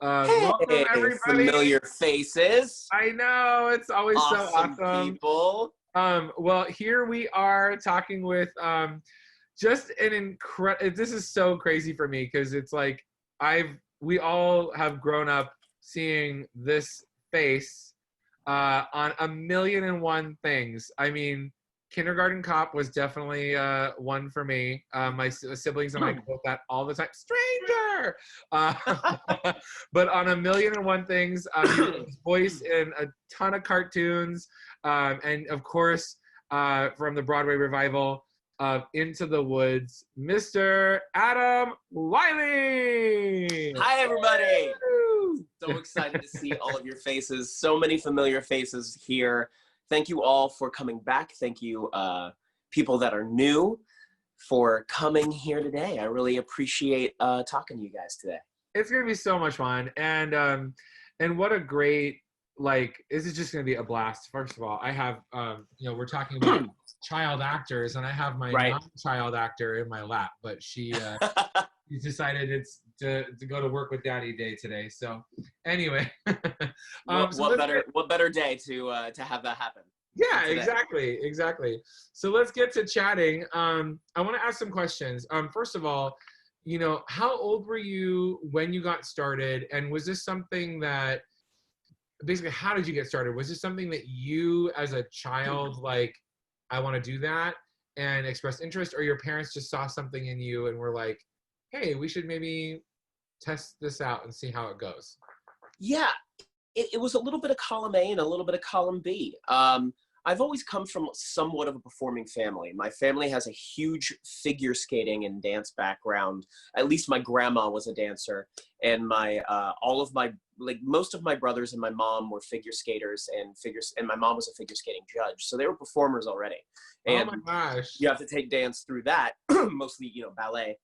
Welcome Hey, everybody. familiar faces. I know it's always so Awesome awesome. people. Well, here we are talking with just an incredible. This is so crazy for me because it's like we all have grown up seeing this face on a million and one things. I mean, Kindergarten Cop was definitely one for me. My siblings and I quote that all the time. Stranger! But on a million and one things, his voice in a ton of cartoons, and of course, from the Broadway revival of Into the Woods, Mr. Adam Wylie! Hi, everybody. Woo! So excited to see all of your faces. So many familiar faces here. Thank you all for coming back. Thank you, people that are new, for coming here today. I really appreciate talking to you guys today. It's gonna be so much fun, and what a great, like, this is just gonna be a blast. First of all, I have we're talking about child actors, and I have my Right. non-child actor in my lap, but she decided it's to go to work with Daddy Day today. So anyway, what better day to have that happen? Yeah, Today. exactly. So let's get to chatting. I want to ask some questions. First of all, how old were you when you got started? And was this something that, basically, how did you get started? Was this something that you, as a child, like, I want to do that and expressed interest, or your parents just saw something in you and were like, hey, we should maybe test this out and see how it goes? Yeah, it was a little bit of column A and a little bit of column B. I've always come from somewhat of a performing family. My family has a huge figure skating and dance background. At least my grandma was a dancer, and most of my brothers and my mom were figure skaters and my mom was a figure skating judge. So they were performers already. And oh my gosh. You have to take dance through that, mostly, ballet.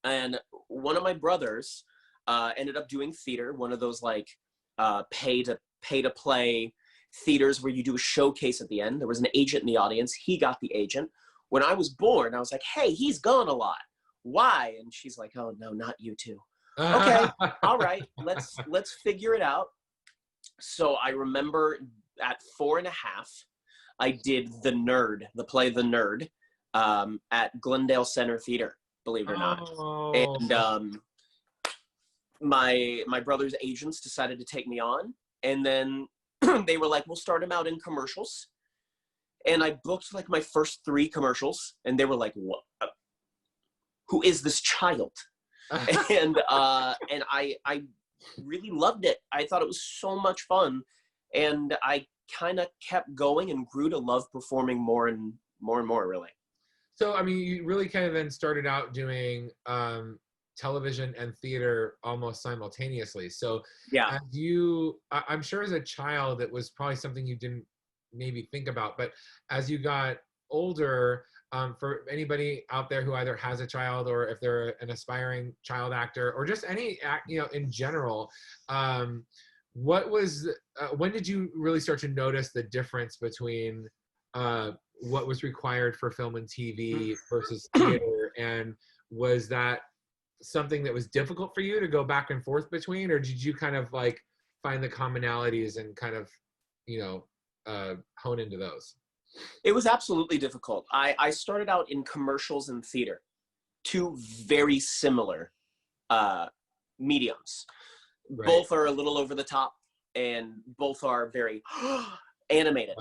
And one of my brothers ended up doing theater, one of those like pay to play theaters where you do a showcase at the end. There was an agent in the audience. He got the agent. When I was born, I was like, hey, he's gone a lot. Why? And she's like, oh no, not you two. Okay, all right, let's figure it out. So I remember at 4.5, I did the play The Nerd, at Glendale Center Theater, believe it or not. Oh. And my brother's agents decided to take me on, and then they were like, we'll start him out in commercials. And I booked like my first 3 commercials, and they were like, what? Who is this child? and I really loved it. I thought it was so much fun, and I kind of kept going and grew to love performing more and more, really. So, I mean, you really kind of then started out doing television and theater almost simultaneously. So Yeah. I'm sure as a child, it was probably something you didn't maybe think about, but as you got older, for anybody out there who either has a child or if they're an aspiring child actor or just any act, in general, when did you really start to notice the difference between what was required for film and TV versus theater? And was that something that was difficult for you to go back and forth between, or did you kind of like find the commonalities and kind of, hone into those? It was absolutely difficult. I started out in commercials and theater, 2 very similar mediums. Right. Both are a little over the top, and both are very animated,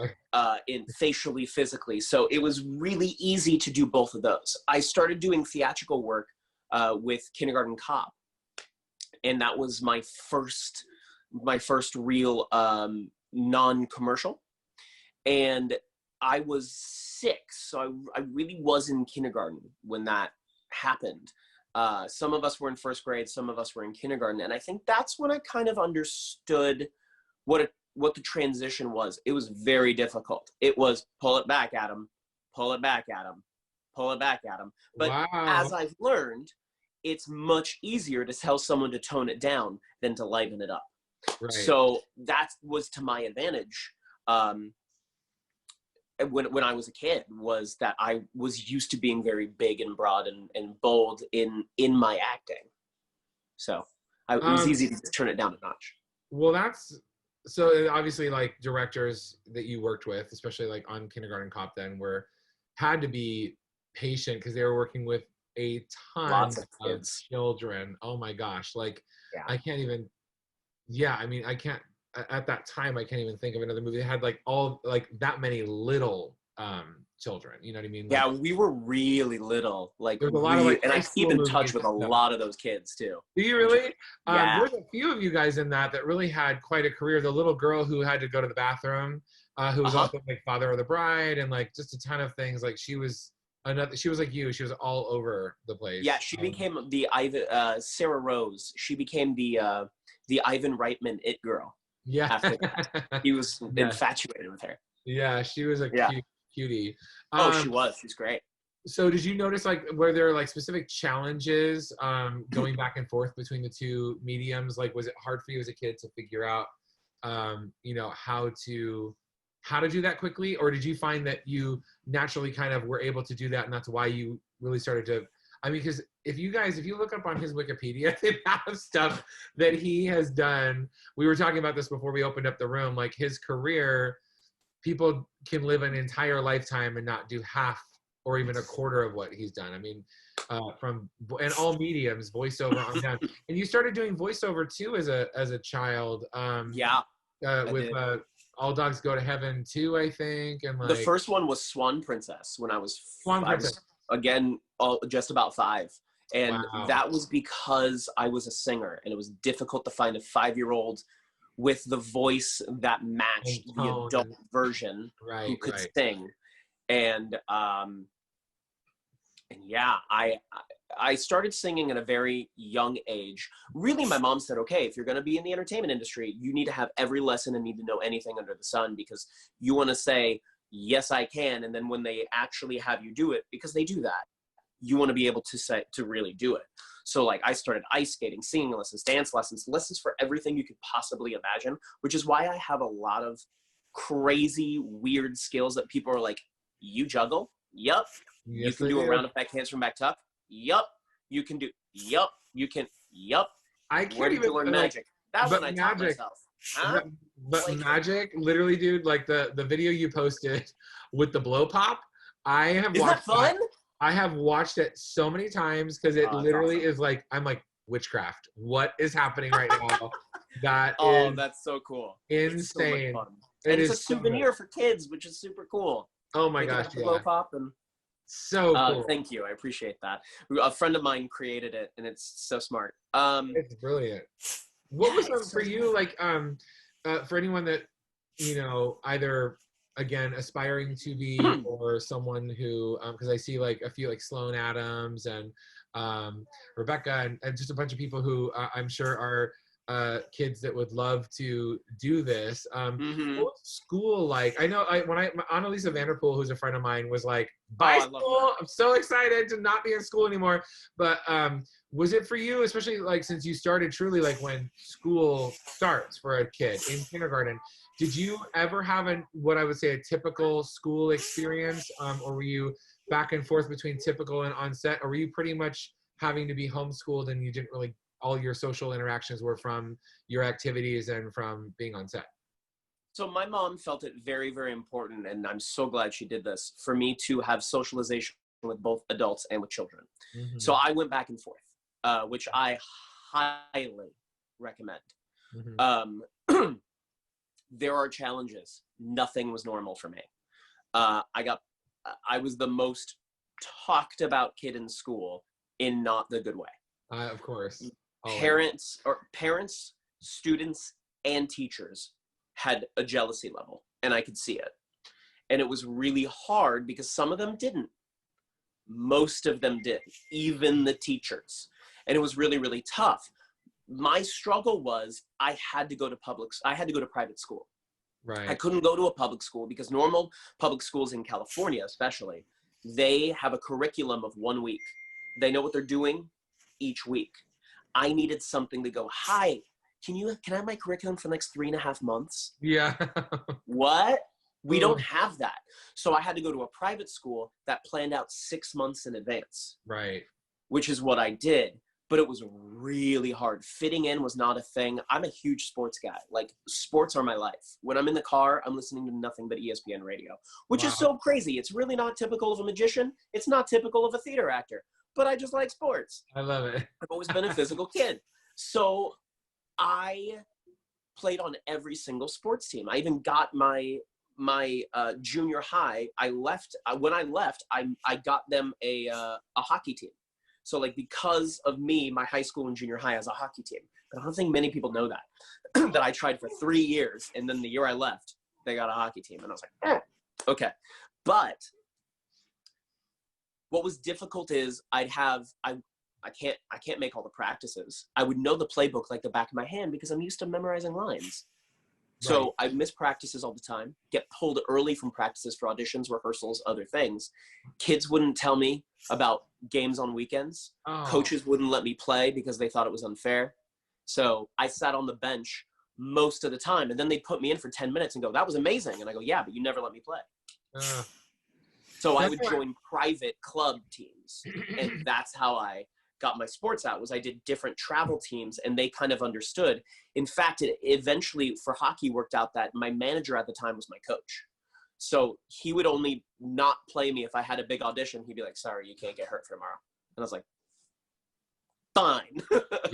in facially, physically. So it was really easy to do both of those. I started doing theatrical work with Kindergarten Cop, and that was my first real non-commercial. And I was 6, so I really was in kindergarten when that happened. Some of us were in 1st grade, some of us were in kindergarten, and I think that's when I kind of understood what the transition was. It was very difficult. It was pull it back, Adam, pull it back, Adam, pull it back, Adam. But wow. As I've learned, it's much easier to tell someone to tone it down than to liven it up. Right. So that was to my advantage. When I was a kid, was that I was used to being very big and broad and bold in my acting. So It was easy to just turn it down a notch. Well, that's so obviously like directors that you worked with, especially like on Kindergarten Cop, then had to be patient because they were working with a ton Lots of of kids. children. Oh my gosh, like Yeah. I can't even. Yeah, I mean, I can't. At that time, I can't even think of another movie that had like all like that many little children. You know what I mean? Like, Yeah, we were really little, like there's a lot of like and high I keep school in movies touch with a and stuff. lot of those kids too. Do you really? Yeah. There's a few of you guys in that really had quite a career. The little girl who had to go to the bathroom, who was also like Father of the Bride, and like just a ton of things. Like she was another. She was like you. She was all over the place. Yeah, she became the Ivan Sarah Rose. She became the Ivan Reitman it girl. Yeah. After that, he was infatuated with her. Yeah, she was a cutie. She was. She's great. So did you notice like were there like specific challenges going back and forth between the two mediums? Like was it hard for you as a kid to figure out you know how to do that quickly, or did you find that you naturally kind of were able to do that and that's why you really started to I mean, because if you look up on his Wikipedia, the amount of stuff that he has done, we were talking about this before we opened up the room, like his career, people can live an entire lifetime and not do half or even a quarter of what he's done. I mean, and all mediums, voiceover on down. And you started doing voiceover too as a child. With All Dogs Go to Heaven too, I think. And like the first one was Swan Princess when I was again just about 5. And that was because I was a singer and it was difficult to find a 5-year-old with the voice that matched the adult version who could sing. And yeah, I started singing at a very young age. Really, my mom said, okay, if you're going to be in the entertainment industry, you need to have every lesson and need to know anything under the sun, because you want to say, yes, I can. And then when they actually have you do it, because they do that, you want to be able to say, to really do it. So like I started ice skating, singing lessons, dance lessons for everything you could possibly imagine, which is why I have a lot of crazy, weird skills that people are like, you juggle? Yup. Yes, you can do a round of back handspring back tuck? Yup. You can do, yup. You can, yup. I can't Where did even you learn magic? That one I taught myself. Huh? But like, magic, literally, dude, like the video you posted with the blow pop, I have watched that fun? I have watched it so many times because it literally is like, I'm like, witchcraft. What is happening right now? That's so cool. Insane. So and it's a souvenir for kids, which is super cool. Oh my gosh, yeah. Blow pop and so cool. Thank you. I appreciate that. A friend of mine created it and it's so smart. It's brilliant. What was for you, like, for anyone that, you know, either, again, aspiring to be or someone who, because I see, like, a few, like, Sloan Adams and Rebecca and just a bunch of people who I'm sure are kids that would love to do this. What was school like? I know when Annalisa Vanderpool, who's a friend of mine, was like, bye school. I'm so excited to not be in school anymore. But was it for you, especially like since you started truly like when school starts for a kid in kindergarten, did you ever have what I would say a typical school experience, or were you back and forth between typical and on-set, or were you pretty much having to be homeschooled and you didn't really, all your social interactions were from your activities and from being on set? So my mom felt it very, very important, and I'm so glad she did this, for me to have socialization with both adults and with children. So I went back and forth, which I highly recommend. There are challenges. Nothing was normal for me. I was the most talked about kid in school in not the good way. Of course. Parents, students, and teachers had a jealousy level, and I could see it. And it was really hard because some of them didn't. Most of them did, even the teachers. And it was really, really tough. My struggle was I had to go to private school. Right. I couldn't go to a public school because normal public schools in California, especially, they have a curriculum of 1 week. They know what they're doing each week. I needed something to go, hi, can I have my curriculum for the next 3.5 months? Yeah. What? We don't have that. So I had to go to a private school that planned out 6 months in advance. Right. Which is what I did. but it was really hard. Fitting in was not a thing. I'm a huge sports guy. Like, sports are my life. When I'm in the car, I'm listening to nothing but ESPN radio, which is so crazy. It's really not typical of a magician. It's not typical of a theater actor, but I just like sports. I love it. I've always been a physical kid. So I played on every single sports team. I even got my junior high. When I left, I got them a hockey team. So like, because of me, my high school and junior high has a hockey team. But I don't think many people know that, that I tried for 3 years. And then the year I left, they got a hockey team. And I was like, okay. But what was difficult is I can't make all the practices. I would know the playbook like the back of my hand because I'm used to memorizing lines. So I miss practices all the time, get pulled early from practices for auditions, rehearsals, other things. Kids wouldn't tell me about games on weekends. Coaches wouldn't let me play because they thought it was unfair. So I sat on the bench most of the time, and then they'd put me in for 10 minutes and go, that was amazing. And I go, yeah, but you never let me play. So I would join private club teams, and that's how I got my sports out. Was I did different travel teams, and they kind of understood. In fact, it eventually for hockey worked out that my manager at the time was my coach. So he would only not play me if I had a big audition. He'd be like, sorry, you can't get hurt for tomorrow. And I was like, fine.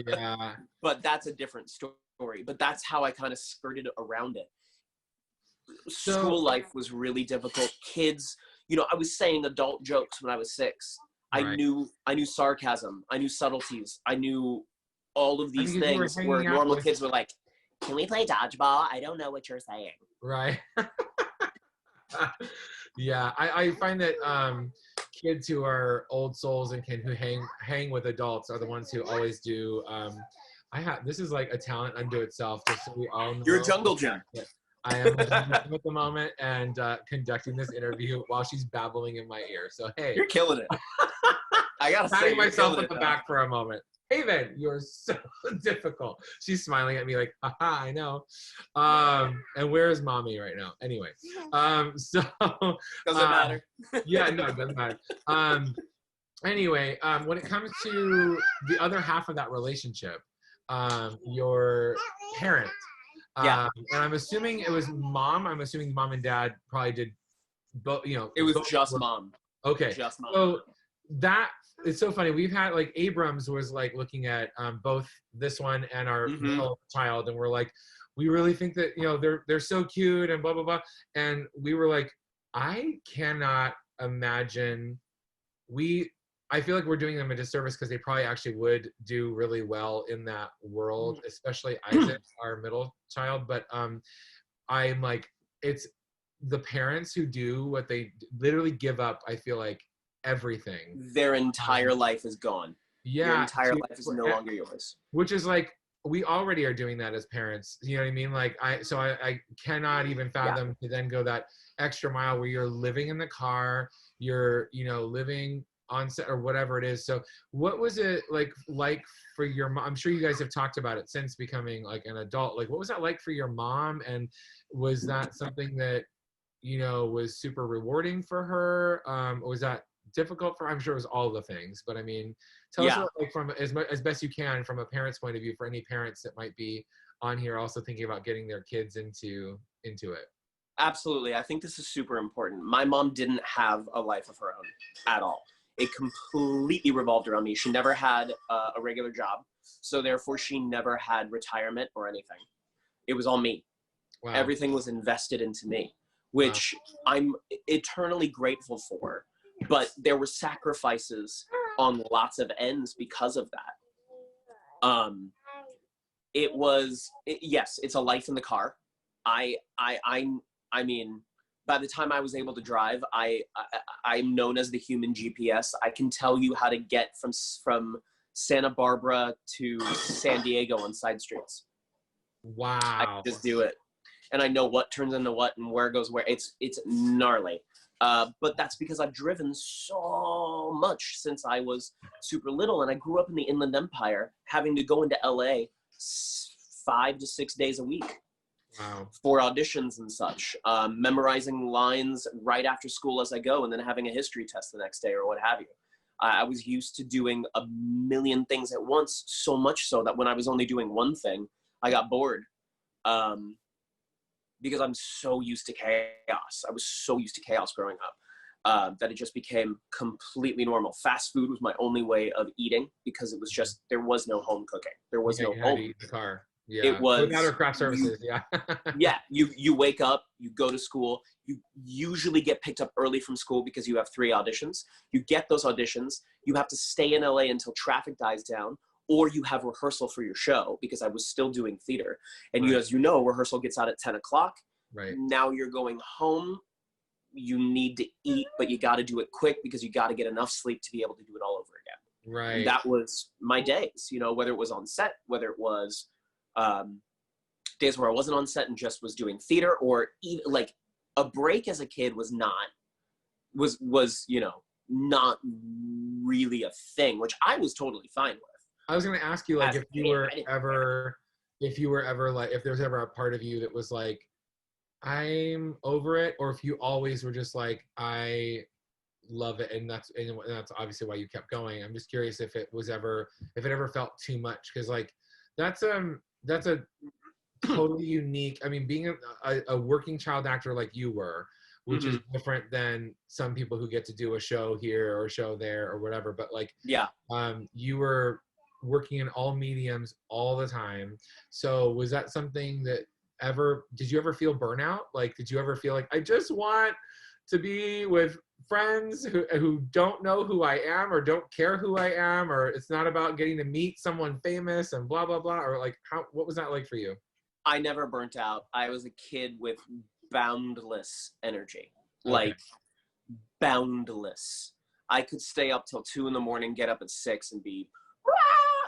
Yeah. But that's a different story. But that's how I kind of skirted around it. School life was really difficult. Kids, I was saying adult jokes when I was 6. I knew sarcasm. I knew subtleties. I knew all of these things where normal kids were like, can we play dodgeball? I don't know what you're saying. Right. Yeah, I find that kids who are old souls and who hang with adults are the ones who always do. This is like a talent unto itself, just so we all know. You're a jungle gym. I am at the moment and conducting this interview while she's babbling in my ear. So hey, you're killing it. I gotta patting myself on the back for a moment. Hey, then, you're so difficult. She's smiling at me like, haha, I know. And where is mommy right now? Anyway, so doesn't matter. Yeah, no, it doesn't matter. Anyway, when it comes to the other half of that relationship, your parent. Yeah. And I'm assuming it was mom. I'm assuming mom and dad probably did both. It was just mom. Okay. Just mom. So that. It's so funny. We've had like Abrams was like looking at both this one and our middle child, and we're like, we really think that they're so cute and blah blah blah. And we were like, I cannot imagine. I feel like we're doing them a disservice because they probably actually would do really well in that world, especially Isaac, our middle child. But I'm like, it's the parents who do what they literally give up. I feel like everything. Their entire life is gone. Yeah. Your entire life is no longer yours. Which is like, we already are doing that as parents. You know what I mean? Like, I cannot even fathom to then go that extra mile where you're living in the car, you're, living on set or whatever it is. So what was it like for your mom? I'm sure you guys have talked about it since becoming like an adult. Like, what was that like for your mom? And was that something that, was super rewarding for her? Was that difficult for? I'm sure it was all the things, but I mean, tell us like from as best you can from a parent's point of view, for any parents that might be on here also thinking about getting their kids into it. Absolutely. I think this is super important. My mom didn't have a life of her own at all. It completely revolved around me. She never had a regular job, so therefore she never had retirement or anything. It was all me. Wow. Everything was invested into me, which I'm eternally grateful for. But there were sacrifices on lots of ends because of that. Yes, it's a life in the car. I mean, by the time I was able to drive, I'm known as the human GPS. I can tell you how to get from Santa Barbara to San Diego on side streets. Wow. I can just do it. And I know what turns into what and where goes where. It's gnarly. But that's because I've driven so much since I was super little, and I grew up in the Inland Empire, having to go into LA 5 to 6 days a week. Wow. For auditions and such, memorizing lines right after school as I go, and then having a history test the next day or what have you. I was used to doing a million things at once, so much so that when I was only doing one thing, I got bored. Because I'm so used to chaos. I was so used to chaos growing up that it just became completely normal. Fast food was my only way of eating because it was just, there was no home cooking. There was no you had home. to eat in the car. Yeah. It was without our craft services. Yeah. yeah. You wake up, you go to school, you usually get picked up early from school because you have 3 auditions. You get those auditions, you have to stay in LA until traffic dies down, or you have rehearsal for your show because I was still doing theater. And Right. as you know, rehearsal gets out at 10 o'clock. Right. Now you're going home. You need to eat, but you got to do it quick because you got to get enough sleep to be able to do it all over again. Right. And that was my days, you know, whether it was on set, whether it was days where I wasn't on set and just was doing theater, or even like a break as a kid was you know, not really a thing, which I was totally fine with. I was going to ask you, like, if you were ever like, if there's ever a part of you that was like, I'm over it, or if you always were just like, I love it, and that's obviously why you kept going. I'm just curious if it ever felt too much, because like that's a totally unique. I mean, being a working child actor like you were, which is different than some people who get to do a show here or a show there or whatever. But like, yeah, you were working in all mediums all the time. So was that something that did you ever feel burnout? Like, did you ever feel like, I just want to be with friends who don't know who I am or don't care who I am, or it's not about getting to meet someone famous and blah, blah, blah? Or like, what was that like for you? I never burnt out. I was a kid with boundless energy, like boundless. I could stay up till 2 a.m, get up at 6 and be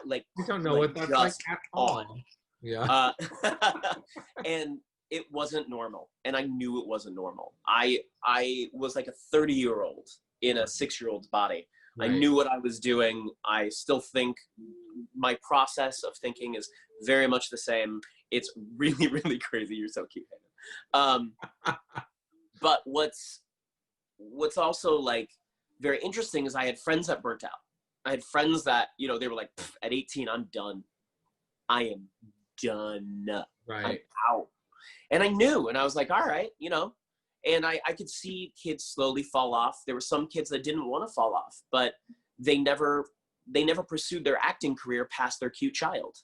like, you don't know what that's like at all. Yeah. And it wasn't normal, and I knew it wasn't normal. I was like a 30-year-old in a 6-year-old's body. Right. I knew what I was doing. I still think my process of thinking is very much the same. It's really, really crazy. You're so cute. But what's also like very interesting is I had friends that burnt out. I had friends that, you know, they were like, at 18, I'm done. I am done. Right. I'm out. And I knew, and I was like, all right, you know, and I could see kids slowly fall off. There were some kids that didn't want to fall off, but they never pursued their acting career past their cute child.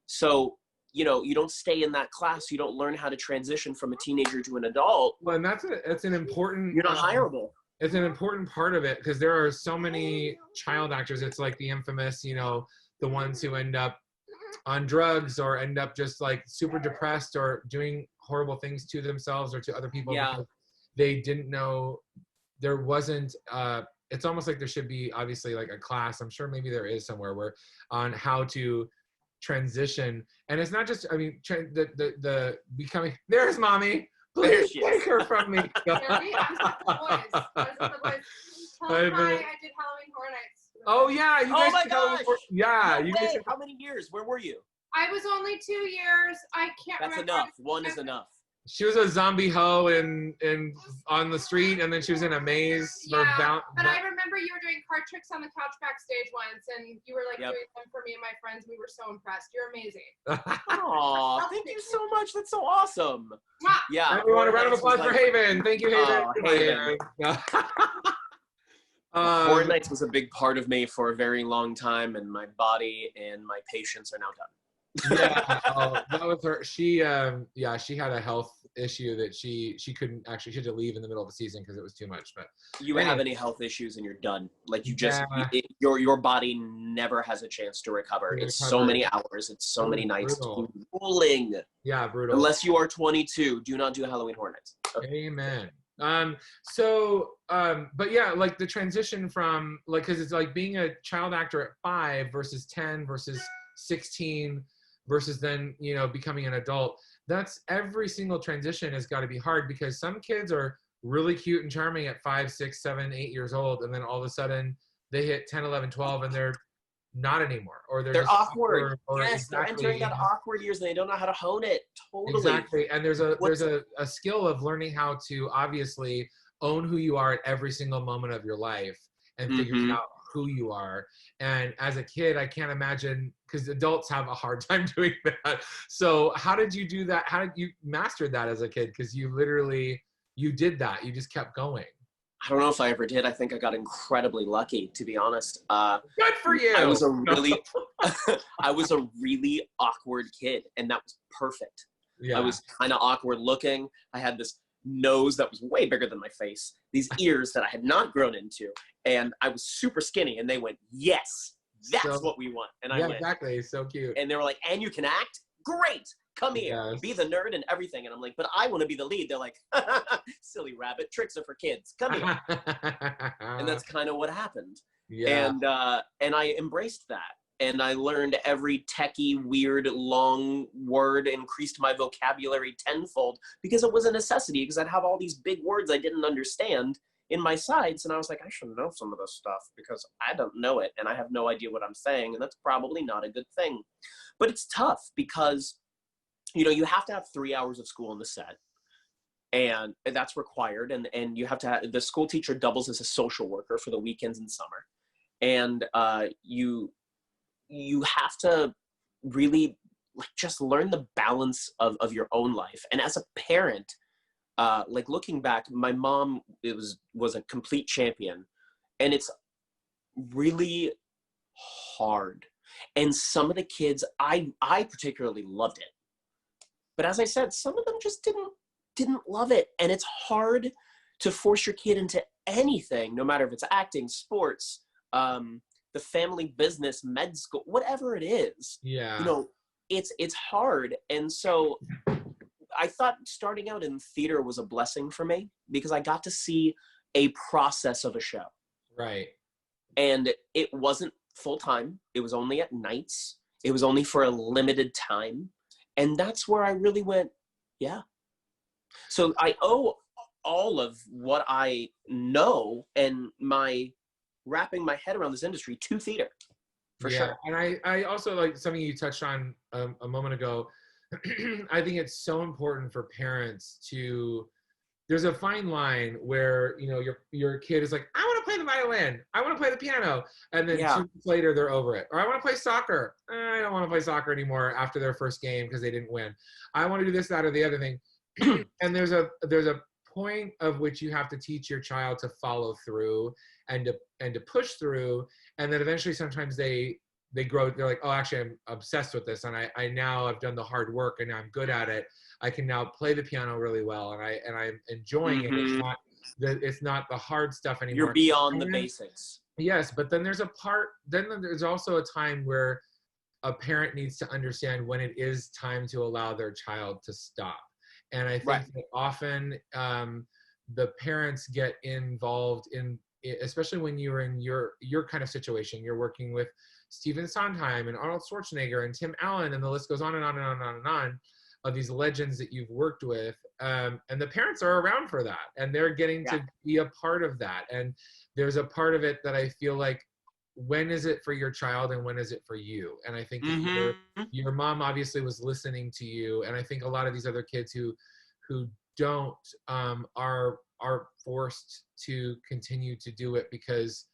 So, you know, you don't stay in that class. You don't learn how to transition from a teenager to an adult. Well, and that's an important, you're not hireable. It's an important part of it, because there are so many child actors. It's like the infamous, you know, the ones who end up on drugs or end up just like super depressed or doing horrible things to themselves or to other people. Yeah. Because they didn't know there wasn't, it's almost like there should be obviously like a class. I'm sure maybe there is somewhere where on how to transition. And it's not just, I mean, the becoming, there's mommy. Please take her from me. I did Halloween Horror Nights. Oh yeah, you guys. Oh my gosh! Yeah, no you way. guys. How many years? Where were you? I was only 2 years. I can't That's remember. enough. One is enough. She was a zombie hoe in on the street, and then she was in a maze. Yeah, but I remember you were doing card tricks on the couch backstage once, and you were like doing them for me and my friends. We were so impressed. You're amazing. Aw, thank you so much. That's so awesome. Yeah. Everyone, a round of applause for Haven. Thank you, Haven. Haven. Horror Nights was a big part of me for a very long time, and my body and my patience are now done. Yeah, that was her. She had a health issue that she couldn't actually. She had to leave in the middle of the season because it was too much. But you have any health issues and you're done. Like you just your body never has a chance to recover. It's so many hours. It's so many nights. Grueling. Yeah, brutal. Unless you are 22, do not do Halloween Horror Nights. Okay. Amen. But yeah, like the transition from like, because it's like being a child actor at 5 versus 10 versus 16 versus then, you know, becoming an adult. That's every single transition has got to be hard, because some kids are really cute and charming at 5, 6, 7, 8 years old, and then all of a sudden they hit 10, 11, 12 and they're not anymore, or they're just awkward. Yes, they're entering that awkward years and they don't know how to hone it. Totally. Exactly. And there's a skill of learning how to obviously own who you are at every single moment of your life, and figuring out who you are. And as a kid, I can't imagine, because adults have a hard time doing that. So how did you do that? How did you master that as a kid? Because you literally, you did that. You just kept going. I don't know if I ever did. I think I got incredibly lucky, to be honest. Good for you. I was a really, I was a really awkward kid, and that was perfect. Yeah. I was kind of awkward looking. I had this nose that was way bigger than my face, these ears that I had not grown into, and I was super skinny, and they went, yes, that's what we want. And I went, exactly. So cute. and they were like, and you can act? Great. Come here, be the nerd and everything. And I'm like, but I want to be the lead. They're like, silly rabbit, tricks are for kids. Come here. And that's kind of what happened. Yeah. And I embraced that. And I learned every techie, weird, long word, increased my vocabulary tenfold because it was a necessity, because I'd have all these big words I didn't understand in my sides. And I was like, I should know some of this stuff because I don't know it. And I have no idea what I'm saying. And that's probably not a good thing. But it's tough because, you know, you have to have 3 hours of school on the set. And that's required. And you have to have, the school teacher doubles as a social worker for the weekends and summer. And you have to really like just learn the balance of your own life. And as a parent, like looking back, my mom was a complete champion, and it's really hard. And some of the kids, I particularly loved it. But as I said, some of them just didn't love it. And it's hard to force your kid into anything, no matter if it's acting, sports, the family business, med school, whatever it is. Yeah. You know, it's hard. And so I thought starting out in theater was a blessing for me because I got to see a process of a show. Right. And it wasn't full time. It was only at nights. It was only for a limited time. And that's where I really went, yeah. So I owe all of what I know and my wrapping my head around this industry to theater, for sure. And I also like something you touched on a moment ago. I think it's so important for parents to, there's a fine line where, you know, your kid is like, I want to play the violin, I want to play the piano, and then 2 weeks later they're over it. Or I want to play soccer, I don't want to play soccer anymore after their first game because they didn't win. I want to do this, that, or the other thing. And there's a point of which you have to teach your child to follow through and to push through, and then eventually sometimes they grow, they're like, oh, actually I'm obsessed with this, and I now I've done the hard work and I'm good at it. I can now play the piano really well, and I'm enjoying it. It's not the hard stuff anymore. You're beyond the basics. Yes, but then there's also a time where a parent needs to understand when it is time to allow their child to stop. And I think that often the parents get involved in, especially when you're in your kind of situation. You're working with Steven Sondheim and Arnold Schwarzenegger and Tim Allen, and the list goes on and on and on and on and on, of these legends that you've worked with. And the parents are around for that, and they're getting to be a part of that. And there's a part of it that I feel like, when is it for your child and when is it for you? And I think your mom obviously was listening to you, and I think a lot of these other kids who don't are forced to continue to do it because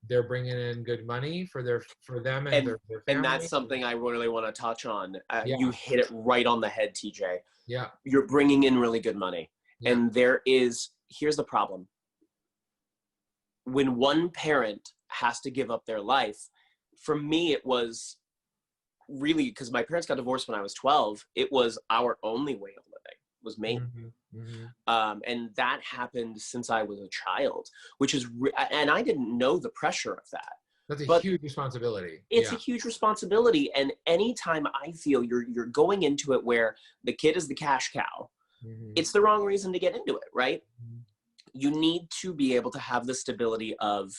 they're bringing in good money for them and their family. And that's something I really want to touch on. You hit it right on the head, TJ. Yeah. You're bringing in really good money. Yeah. And here's the problem. When one parent has to give up their life, for me, it was really, because my parents got divorced when I was 12, it was our only way of living, was me. And that happened since I was a child, which is, and I didn't know the pressure of that. That's a huge responsibility. It's a huge responsibility. And anytime I feel you're going into it where the kid is the cash cow, it's the wrong reason to get into it, right? You need to be able to have the stability of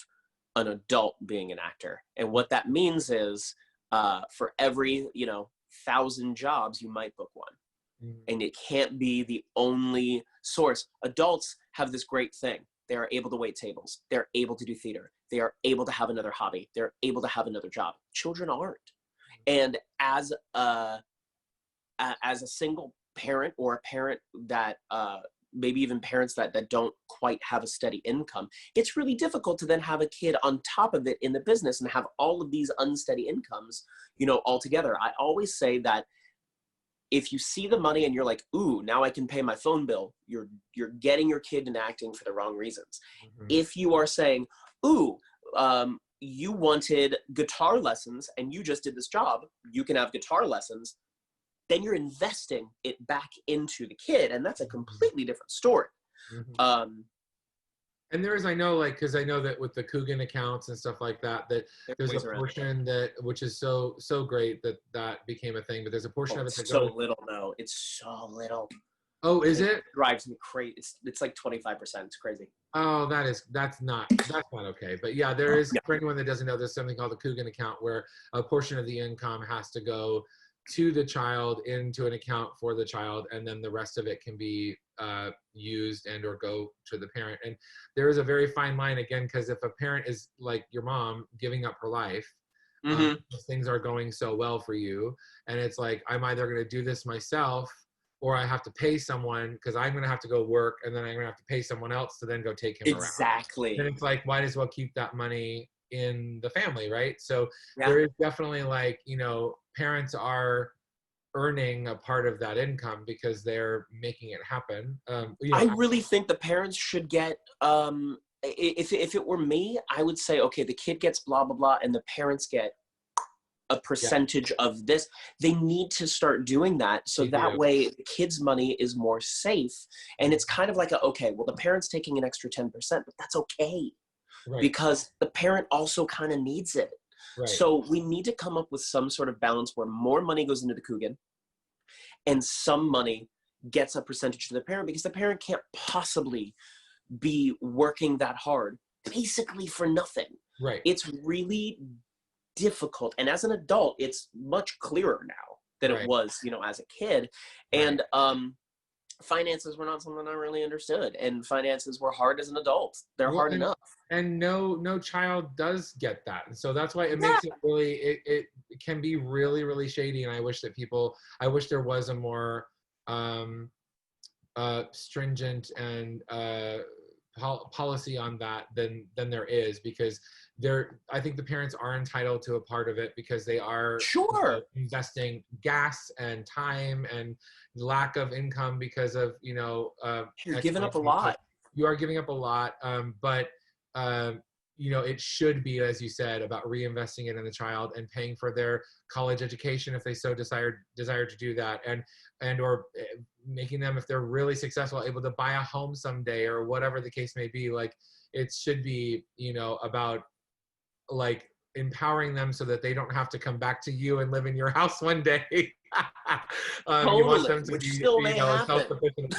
an adult being an actor. And what that means is for every, 1,000 jobs, you might book one. And it can't be the only source. Adults have this great thing. They are able to wait tables. They're able to do theater. They are able to have another hobby. They're able to have another job. Children aren't. And as a single parent, or a parent that maybe even parents that don't quite have a steady income, it's really difficult to then have a kid on top of it in the business and have all of these unsteady incomes, you know, all together. I always say that if you see the money and you're like, ooh, now I can pay my phone bill, you're getting your kid in acting for the wrong reasons. Mm-hmm. If you are saying, ooh, you wanted guitar lessons and you just did this job, you can have guitar lessons, then you're investing it back into the kid, and that's a completely different story. Mm-hmm. And there is, I know, like, because I know that with the Coogan accounts and stuff like that, that there's a portion that, which is so great that became a thing, but there's a portion of it that so little though. It's so little. Oh, is it? Drives me crazy. It's like 25%. It's crazy. Oh, that's not okay. But yeah, there is, for anyone that doesn't know, there's something called the Coogan account where a portion of the income has to go to the child into an account for the child, and then the rest of it can be used and or go to the parent. And there is a very fine line, again, because if a parent is like your mom giving up her life, things are going so well for you, and it's like, I'm either going to do this myself or I have to pay someone, because I'm going to have to go work, and then I'm going to have to pay someone else to then go take him around. Exactly. And it's like, might as well keep that money in the family, right? So there is definitely, like, you know, parents are earning a part of that income because they're making it happen. You know, I really think the parents should get, if it were me, I would say, okay, the kid gets blah, blah, blah, and the parents get a percentage of this. They need to start doing that, so that way the kid's money is more safe. And it's kind of like okay, well, the parent's taking an extra 10%, but that's okay, because the parent also kind of needs it. So we need to come up with some sort of balance where more money goes into the Coogan and some money gets a percentage to the parent, because the parent can't possibly be working that hard basically for nothing. It's really difficult, and as an adult it's much clearer now than it was, you know, as a kid. And finances were not something I really understood, and finances were hard as an adult. They're hard enough, and no child does get that, and so that's why it makes it really, it can be really, really shady. And I wish there was a more stringent and policy on that than there is, because I think the parents are entitled to a part of it, because they are investing gas and time and lack of income because of, you know, you're giving up a lot. You are giving up a lot, but you know, it should be, as you said, about reinvesting it in the child and paying for their college education if they so desire to do that, and or making them, if they're really successful, able to buy a home someday, or whatever the case may be. Like, it should be, you know, about, like, empowering them so that they don't have to come back to you and live in your house one day. Totally. You want them to Which be, still you may know, happen. self-sufficient.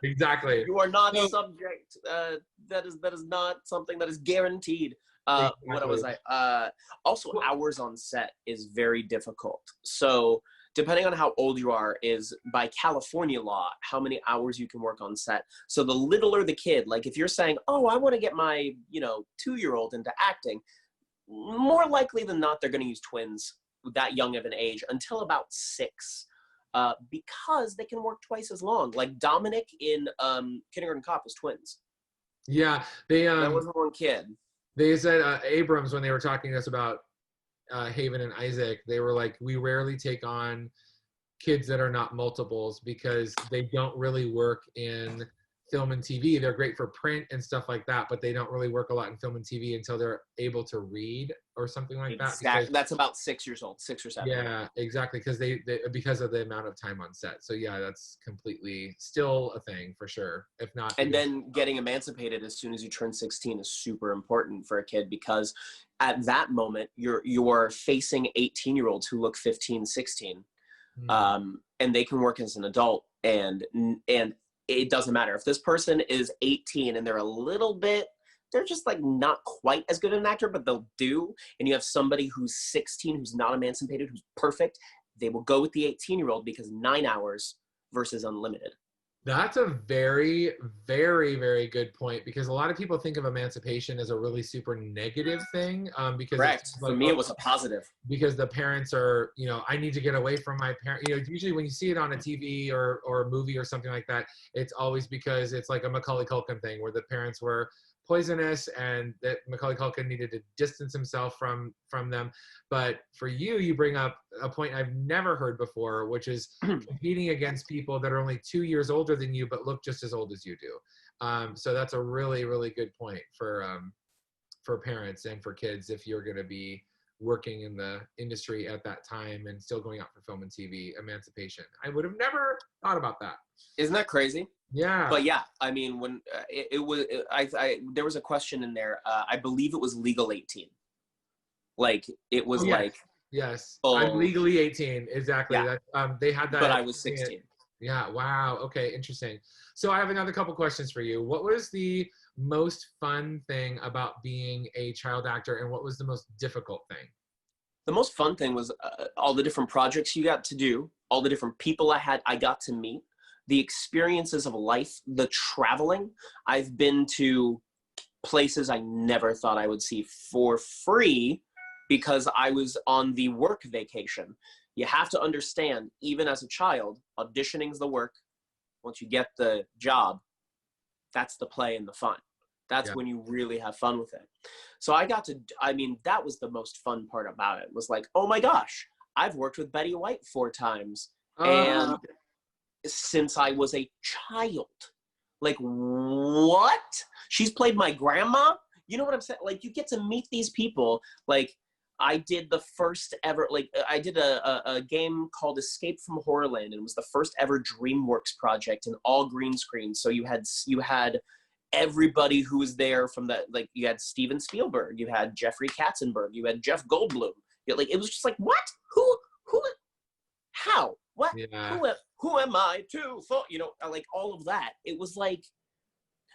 Exactly. You are not subject. That is not something that is guaranteed. What was I? Also, hours on set is very difficult. So depending on how old you are, is by California law how many hours you can work on set. So the littler the kid, like if you're saying, oh, I want to get my, you know, 2-year-old into acting, more likely than not they're going to use twins that young of an age until about 6. Because they can work twice as long. Like Dominic in Kindergarten Cop was twins. Yeah, that wasn't one kid. They said Abrams, when they were talking to us about Haven and Isaac, they were like, we rarely take on kids that are not multiples because they don't really work in film and TV. They're great for print and stuff like that, but they don't really work a lot in film and TV until they're able to read or something like that. Exactly. That's about 6 years old, 6 or 7. Yeah, exactly. Because they because of the amount of time on set. So yeah, that's completely still a thing for sure. If not, and then getting emancipated as soon as you turn 16 is super important for a kid, because at that moment you're facing 18-year-olds who look 15, 16, and they can work as an adult, and it doesn't matter if this person is 18 and they're just like not quite as good an actor, but they'll do. And you have somebody who's 16, who's not emancipated, who's perfect. They will go with the 18-year-old because 9 hours versus unlimited. That's a very, very, very good point, because a lot of people think of emancipation as a really super negative thing, because Correct. it's For like, me, oh, it was a positive. because the parents are, I need to get away from my parent. Usually when you see it on a TV or a movie or something like that, it's always because it's like a Macaulay Culkin thing where the parents were poisonous and that Macaulay Culkin needed to distance himself from them. But for you bring up a point I've never heard before, which is competing against people that are only 2 years older than you but look just as old as you do. So that's a really, really good point for parents and for kids if you're going to be working in the industry at that time and still going out for film and TV. Emancipation. I would have never thought about that. Isn't that crazy? Yeah. But yeah, I mean, when there was a question in there. I believe it was legal 18. Like it was like. Yes. Oh, I'm legally 18. Exactly. Yeah. That, they had that. But I was 16. Yeah. Wow. Okay. Interesting. So I have another couple questions for you. What was the most fun thing about being a child actor, and what was the most difficult thing? The most fun thing was all the different projects you got to do, all the different people I got to meet, the experiences of life, the traveling. I've been to places I never thought I would see for free because I was on the work vacation. You have to understand, even as a child, auditioning's the work. Once you get the job, that's the play and the fun. That's when you really have fun with it. So that was the most fun part about it, was like, oh my gosh, I've worked with Betty White 4 times. And since I was a child, like, what? She's played my grandma? You know what I'm saying? Like, you get to meet these people. Like, I did the first ever, I did a game called Escape from Horrorland, and it was the first ever DreamWorks project in all green screen. So you had everybody who was there from that, like, you had Steven Spielberg, you had Jeffrey Katzenberg, you had Jeff Goldblum. It was just like, what? Who, how, what, who am I to, like all of that. It was like,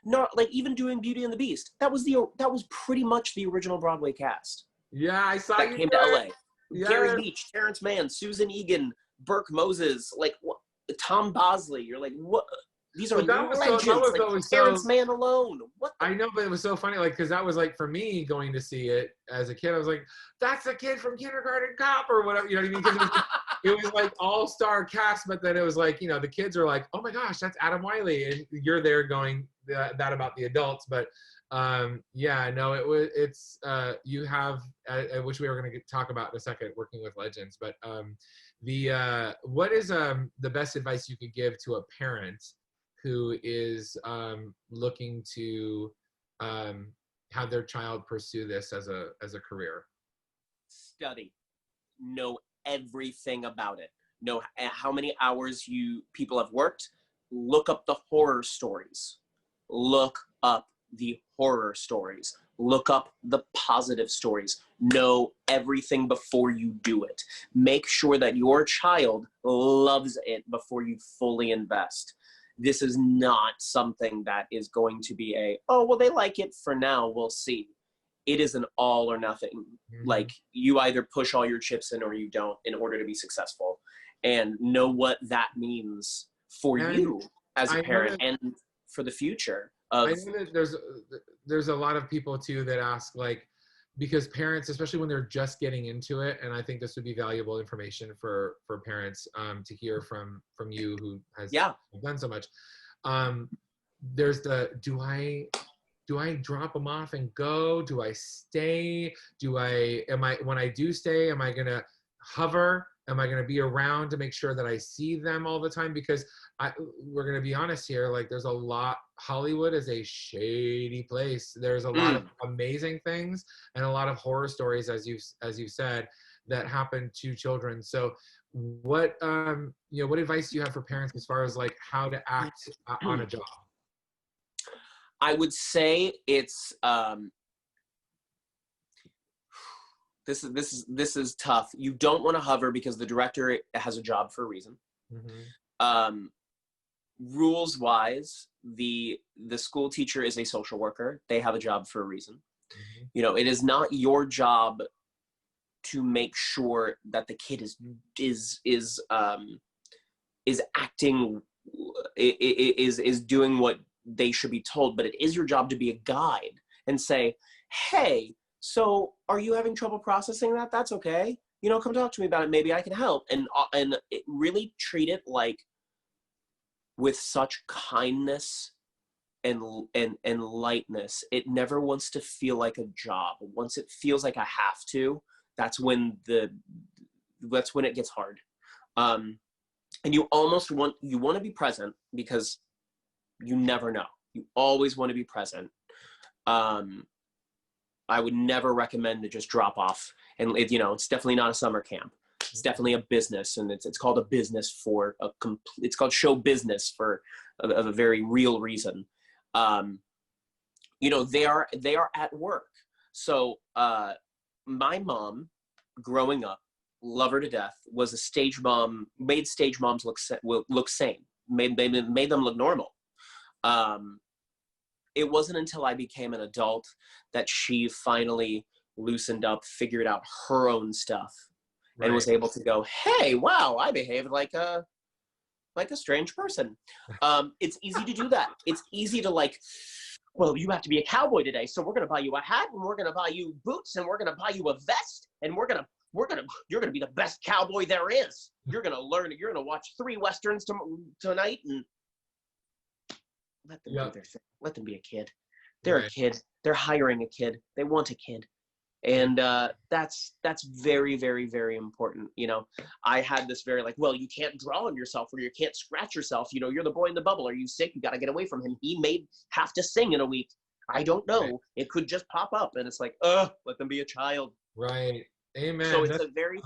not like even doing Beauty and the Beast. That was pretty much the original Broadway cast. Yeah, I saw that came to LA. Yeah. Gary Beach, Terrence Mann, Susan Egan, Burke Moses, like what, Tom Bosley. You're like, what? These are legends. Terrence Mann alone. What? I know, but it was so funny, like, because that was like for me going to see it as a kid. I was like, that's the kid from Kindergarten Cop or whatever. You know what I mean? Because it was like all-star cast, but then it was like, the kids are like, oh my gosh, that's Adam Wylie, and you're there going that about the adults, but. It's you have, which we were going to talk about in a second, working with legends, but what is the best advice you could give to a parent who is looking to have their child pursue this as a career? Study. Know everything about it. Know how many hours people have worked. Look up the horror stories. Look up the horror stories. Look up the positive stories. Know everything before you do it. Make sure that your child loves it before you fully invest. This is not something that is going to be they like it for now, we'll see. It is an all or nothing. Mm-hmm. Like, you either push all your chips in or you don't in order to be successful. And know what that means for you as a parent and for the future. I know that there's a lot of people too that ask, like, because parents, especially when they're just getting into it, and I think this would be valuable information for parents to hear from you who has done so much. There's do I drop them off and go? Do I stay? When I do stay, am I gonna hover? Am I going to be around to make sure that I see them all the time? Because we're going to be honest here, like, there's a lot, Hollywood is a shady place. There's a lot of amazing things and a lot of horror stories, as you said, that happen to children. So what advice do you have for parents as far as like how to act on a job? I would say it's, This is tough. You don't want to hover because the director has a job for a reason. Mm-hmm. Rules wise, the school teacher is a social worker. They have a job for a reason. Mm-hmm. It is not your job to make sure that the kid is acting is doing what they should be told, but it is your job to be a guide and say, hey, so are you having trouble processing that? That's okay. You know, come talk to me about it. Maybe I can help. And it really treat it like with such kindness and lightness. It never wants to feel like a job. Once it feels like I have to, that's when it gets hard. And you almost want to be present, because you never know. You always want to be present. I would never recommend to just drop off. And it's definitely not a summer camp. It's definitely a business, and it's called a business for it's called show business for a very real reason. They are at work. So my mom, growing up, love her to death, was a stage mom, made stage moms look sane, made them look normal. It wasn't until I became an adult that she finally loosened up, figured out her own stuff, and was able to go, hey, wow, I behaved like a strange person. It's easy to do that. It's easy to well, you have to be a cowboy today, so we're going to buy you a hat, and we're going to buy you boots, and we're going to buy you a vest, and you're going to be the best cowboy there is. You're going to learn, you're going to watch 3 Westerns tonight, and let them do their thing. Let them be a kid. They're a kid. They're hiring a kid. They want a kid. And that's very, very, very important. I had this very well, you can't draw on yourself, or you can't scratch yourself. You're the boy in the bubble. Are you sick? You got to get away from him. He may have to sing in a week. I don't know. Right. It could just pop up. And it's let them be a child. Right. Amen. So it's a very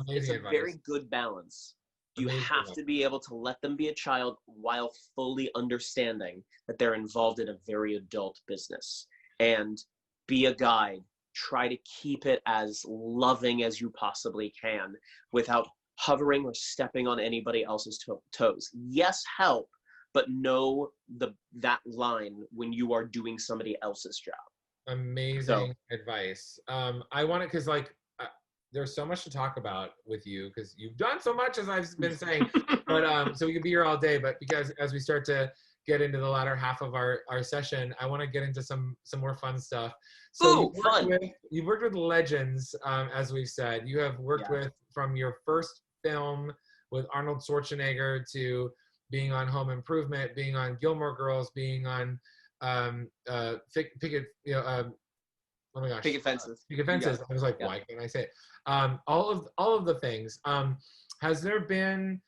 good balance. You have to be able to let them be a child while fully understanding that they're involved in a very adult business, and be a guide. Try to keep it as loving as you possibly can without hovering or stepping on anybody else's toes. Yes, help, but know that line when you are doing somebody else's job. Amazing advice. I want it because there's so much to talk about with you, because you've done so much, as I've been saying, but so we could be here all day, but because as we start to get into the latter half of our session, I want to get into some more fun stuff. So you've worked with legends, as we've said. You have worked with, from your first film with Arnold Schwarzenegger to being on Home Improvement, being on Gilmore Girls, being on Picket Fences. Picket Fences. I was like, why can't I say it? All of the things. Has there been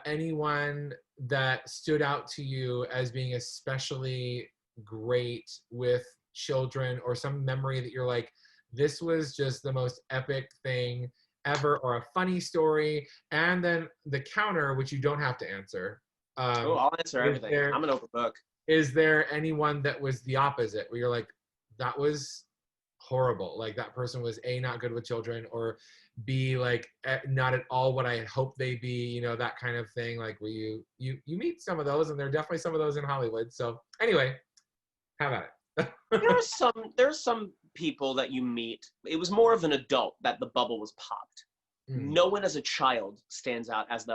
anyone that stood out to you as being especially great with children, or some memory that you're like, this was just the most epic thing ever, or a funny story? And then the counter, which you don't have to answer. I'll answer everything. I'm an open book. Is there anyone that was the opposite, where you're like, that was horrible, like that person was A, not good with children, or B, not at all what I had hoped they'd be, that kind of thing? Where you meet some of those, and there are definitely some of those in Hollywood. So anyway, have at it. There's some people that you meet. It was more of an adult that the bubble was popped. No one as a child stands out as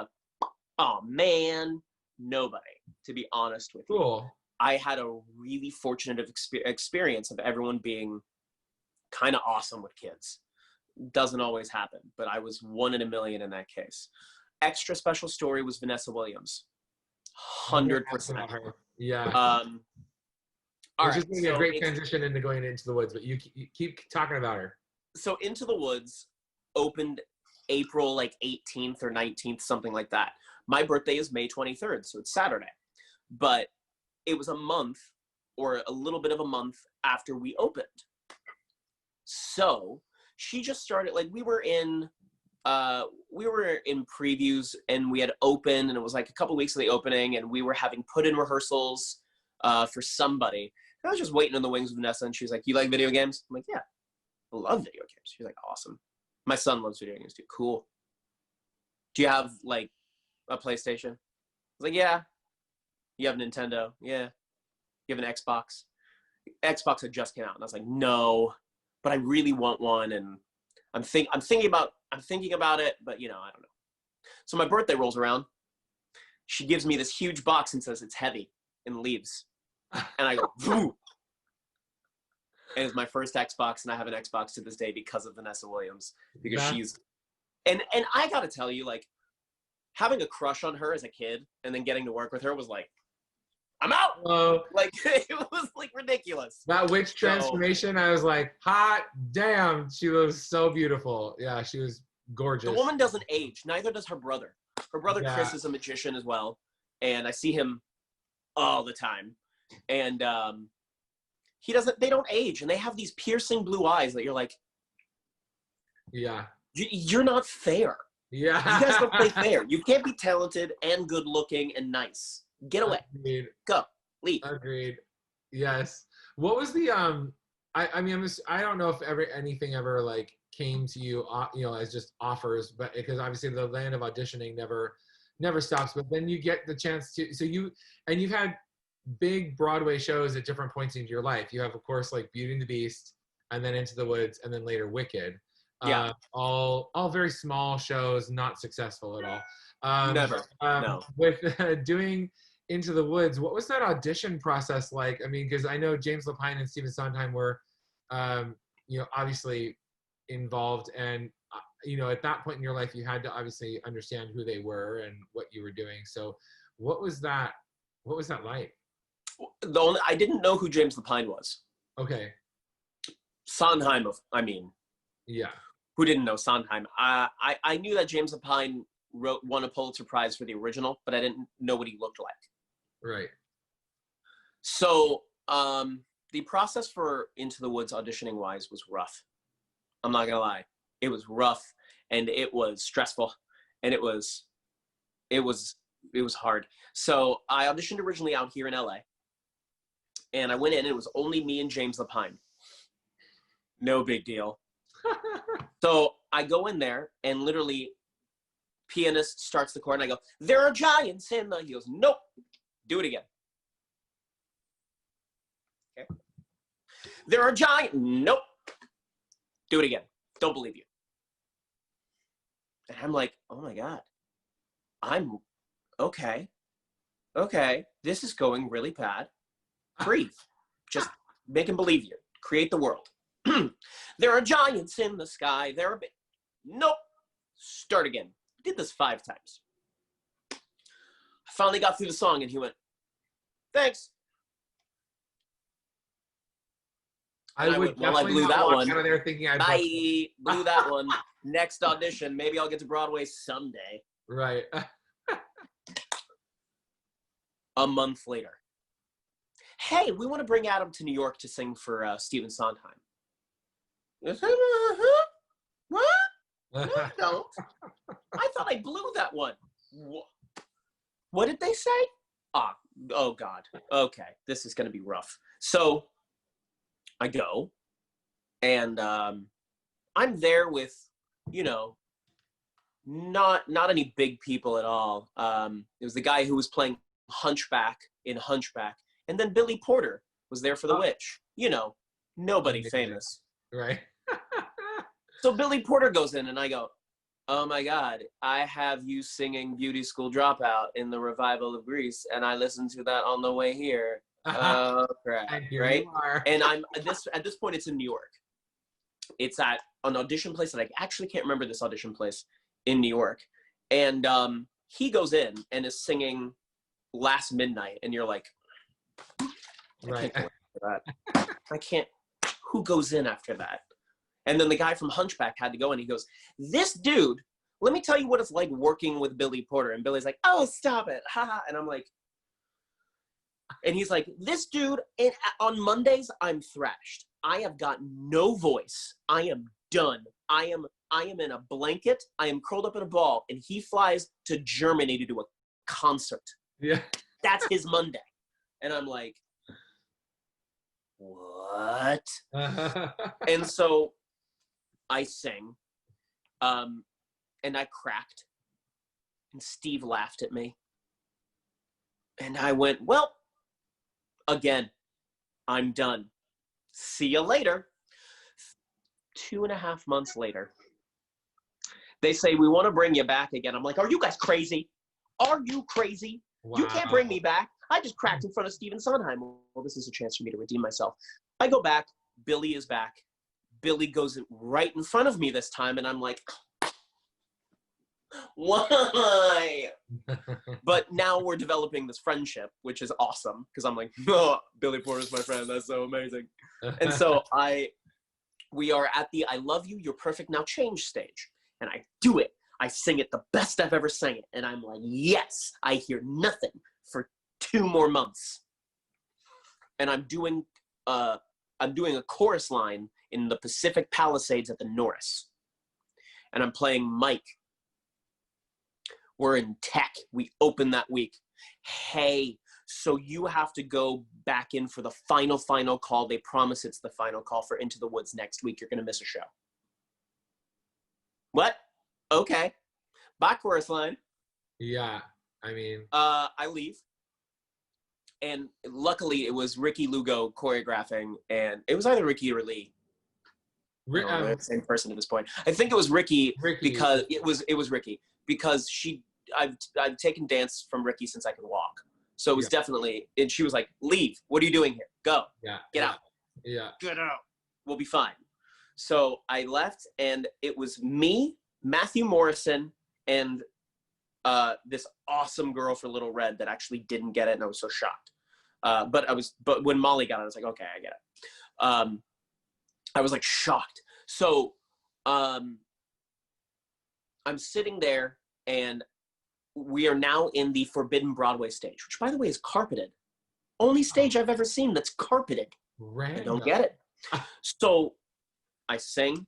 oh man, nobody, to be honest with you. Cool. I had a really fortunate experience of everyone being kind of awesome with kids. Doesn't always happen, but I was 1 in a million in that case. Extra special story was Vanessa Williams. 100%. Yeah. Which is going to be a great transition into going into the woods, but you keep talking about her. So Into the Woods opened April 18th or 19th, something like that. My birthday is May 23rd, so it's Saturday. But it was a month, or a little bit of a month, after we opened. So she just started, we were in previews, and we had opened, and it was a couple weeks of the opening, and we were having put-in rehearsals for somebody. And I was just waiting in the wings with Vanessa, and she was like, you like video games? I'm like, yeah, I love video games. She's like, awesome. My son loves video games too. Cool. Do you have a PlayStation? I was like, yeah. You have a Nintendo? Yeah. You have an Xbox? Xbox had just came out, and I was like, no, but I really want one, and I'm thinking about it, but I don't know. So my birthday rolls around. she gives me this huge box and says, it's heavy, and leaves. And I go, whoo. And it's my first Xbox, and I have an Xbox to this day because of Vanessa Williams, because she's, and I gotta tell you, like, having a crush on her as a kid and then getting to work with her was like, I'm out. Like, it was like ridiculous. That witch transformation, I was like, hot damn, she was so beautiful. Yeah, she was gorgeous. The woman doesn't age. Neither does her brother. Her brother Chris is a magician as well, and I see him all the time. And he doesn't. They don't age, and they have these piercing blue eyes that you're like, yeah, you're not fair. Yeah, you guys don't play fair. You can't be talented and good looking and nice. Get away. Agreed. Go. Leave. Agreed. Yes. What was the I mean, I don't know if anything ever like came to you, you know, as just offers, but because obviously the land of auditioning never stops. But then you get the chance to, so you've had big Broadway shows at different points in your life. You have, of course, like Beauty and the Beast, and then Into the Woods, and then later Wicked. Yeah. All very small shows, not successful at all. Never. No. With doing Into the Woods, what was that audition process like? I mean, because I know James Lapine and Steven Sondheim were, you know, obviously involved, and you know, at that point in your life, you had to obviously understand who they were and what you were doing. So, what was that? What was that like? I didn't know who James Lapine was. Okay. Sondheim, I mean. Yeah. Who didn't know Sondheim? I knew that James Lapine won a Pulitzer Prize for the original, but I didn't know what he looked like. Right. So the process for Into the Woods auditioning wise was rough. I'm not gonna lie. It was rough, and it was stressful, and it was hard. So I auditioned originally out here in LA, and I went in, and it was only me and James Lapine. No big deal. So I go in there, and literally, pianist starts the chord, and I go, there are giants in the, he goes, nope, do it again. Okay. There are giants, nope, do it again, don't believe you. And I'm like, oh my God, I'm, okay, this is going really bad. Breathe, just make him believe you, create the world. There are giants in the sky, there are, nope, start again. Did this 5 times. I finally got through the song, and he went, thanks. I would went, well, I blew that one. Out of there thinking I blew that one. Next audition, maybe I'll get to Broadway someday. Right. A month later, hey, we want to bring Adam to New York to sing for Steven Sondheim. What? No, don't. I thought I blew that one. What did they say? Oh God. Okay, this is gonna be rough. So I go, and I'm there with, you know, not any big people at all. It was the guy who was playing Hunchback in Hunchback, and then Billy Porter was there for The Witch. You know, nobody famous. Right. So Billy Porter goes in, and I go, oh my God, I have you singing Beauty School Dropout in the revival of Grease, and I listened to that on the way here. Oh crap, right? And I'm at this point, it's in New York. It's at an audition place that I actually can't remember this audition place in New York. And he goes in and is singing Last Midnight, and you're like, right. I can't, who goes in after that? And then the guy from Hunchback had to go, and he goes, this dude, let me tell you what it's like working with Billy Porter. And Billy's like, oh, stop it. Ha. And I'm like, and he's like, this dude, and on Mondays, I'm thrashed. I have got no voice. I am done. I am in a blanket. I am curled up in a ball, and he flies to Germany to do a concert. Yeah. That's his Monday. And I'm like, what? And so I sing, and I cracked, and Steve laughed at me. And I went, well, again, I'm done. See you later. 2.5 months later, they say, we want to bring you back again. I'm like, are you guys crazy? Are you crazy? Wow. You can't bring me back. I just cracked in front of Steven Sondheim. Well, this is a chance for me to redeem myself. I go back. Billy is back. Billy goes right in front of me this time, and I'm like, why? But now we're developing this friendship, which is awesome, because I'm like, oh, Billy Porter's my friend. That's so amazing. And so we are at the I love you, you're perfect, now change stage. And I do it. I sing it the best I've ever sang it. And I'm like, yes, I hear nothing for 2 more months. And I'm doing a chorus line in the Pacific Palisades at the Norris. And I'm playing Mike. We're in tech. We open that week. Hey, so you have to go back in for the final call. They promise it's the final call for Into the Woods next week. You're going to miss a show. What? Okay. Bye, chorus line. Yeah, I mean. I leave. And luckily, it was Ricky Lugo choreographing, and it was either Ricky or Lee. Same person at this point. I think it was Ricky. Because it was Ricky, because I've taken dance from Ricky since I could walk. So it was definitely, and she was like, leave. What are you doing here? Go. Yeah. Get out. Yeah. Get out. We'll be fine. So I left, and it was me, Matthew Morrison, and this awesome girl for Little Red that actually didn't get it, and I was so shocked. But when Molly got it, I was like, okay, I get it. I was like shocked. So I'm sitting there, and we are now in the Forbidden Broadway stage, which, by the way, is carpeted. Only stage I've ever seen that's carpeted. Random. I don't get it. So I sing.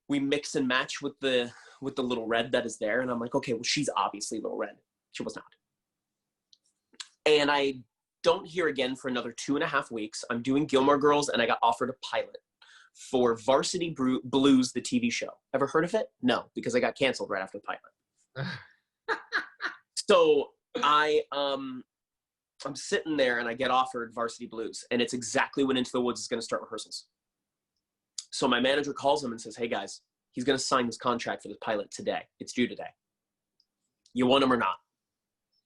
We mix and match with the Little Red that is there, and I'm like, okay, well, she's obviously Little Red. She was not. And I don't hear again for another 2.5 weeks. I'm doing Gilmore Girls, and I got offered a pilot for Varsity Blues, the TV show. Ever heard of it? No, because I got canceled right after the pilot. So I'm sitting there, and I get offered Varsity Blues, and it's exactly when Into the Woods is going to start rehearsals. So my manager calls him and says, hey guys, he's going to sign this contract for the pilot today. It's due today. You want him or not?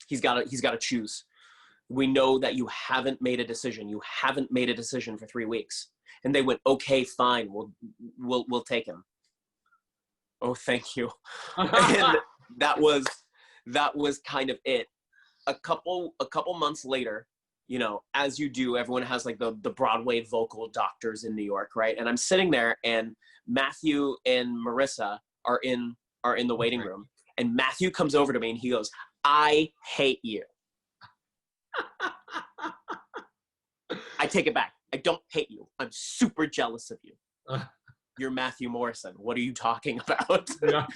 He's got to choose. We know that you haven't made a decision. You haven't made a decision for 3 weeks. And they went, okay, fine. We'll take him. Oh, thank you. And that was kind of it. A couple months later, you know, as you do, everyone has like the Broadway vocal doctors in New York, right? And I'm sitting there, and Matthew and Marissa are in the waiting room. And Matthew comes over to me and he goes, I hate you. I take it back. I don't hate you. I'm super jealous of you. You're Matthew Morrison. What are you talking about? Yeah.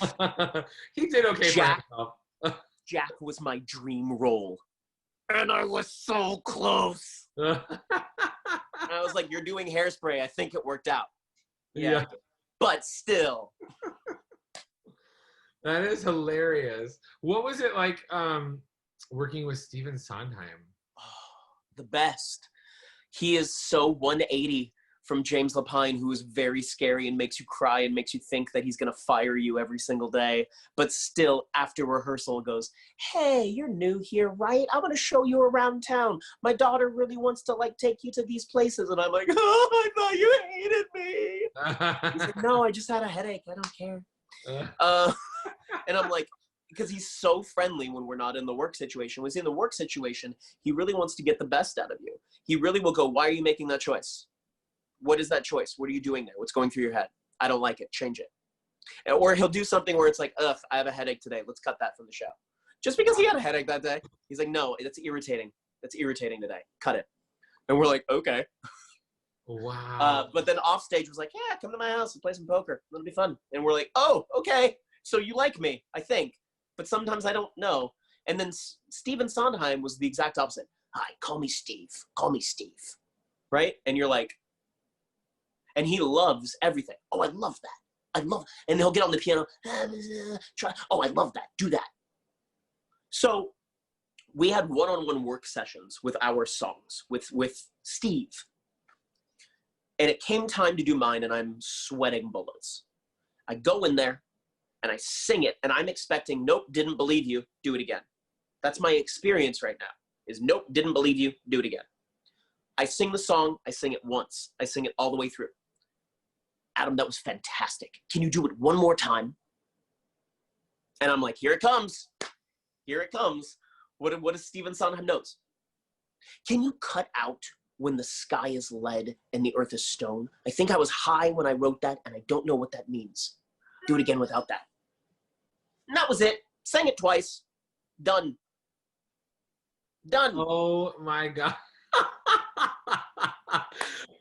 He did okay for himself. Jack was my dream role. And I was so close. And I was like, you're doing Hairspray. I think it worked out. Yeah. But still. That is hilarious. What was it like working with Steven Sondheim? Oh, the best. He is so 180 from James Lapine, who is very scary and makes you cry and makes you think that he's going to fire you every single day. But still, after rehearsal, goes, hey, you're new here, right? I'm going to show you around town. My daughter really wants to, like, take you to these places. And I'm like, oh, I thought you hated me. He's like, no, I just had a headache. I don't care. And I'm like, because he's so friendly when we're not in the work situation. When he's in the work situation, he really wants to get the best out of you. He really will go, why are you making that choice? What is that choice? What are you doing there? What's going through your head? I don't like it. Change it. Or he'll do something where it's like, ugh, I have a headache today. Let's cut that from the show. Just because he had a headache that day, he's like, no, that's irritating. That's irritating today. Cut it. And we're like, okay. Wow. But then off stage was like, yeah, come to my house and play some poker. It'll be fun. And we're like, oh, okay. So you like me, I think. But sometimes I don't know. And then Steven Sondheim was the exact opposite. Hi, call me Steve. Call me Steve. Right? And you're like, and he loves everything. Oh, I love that. I love, and he'll get on the piano. Try. Oh, I love that. Do that. So we had one-on-one work sessions with our songs with Steve. And it came time to do mine, and I'm sweating bullets. I go in there, and I sing it, and I'm expecting, nope, didn't believe you, do it again. That's my experience right now, is nope, didn't believe you, do it again. I sing the song, I sing it once, I sing it all the way through. Adam, that was fantastic. Can you do it one more time? And I'm like, here it comes. Here it comes. What does Steven Sondheim knows? Can you cut out when the sky is lead and the earth is stone? I think I was high when I wrote that, and I don't know what that means. Do it again without that. And that was it. Sang it twice. Done. Done. Oh my God.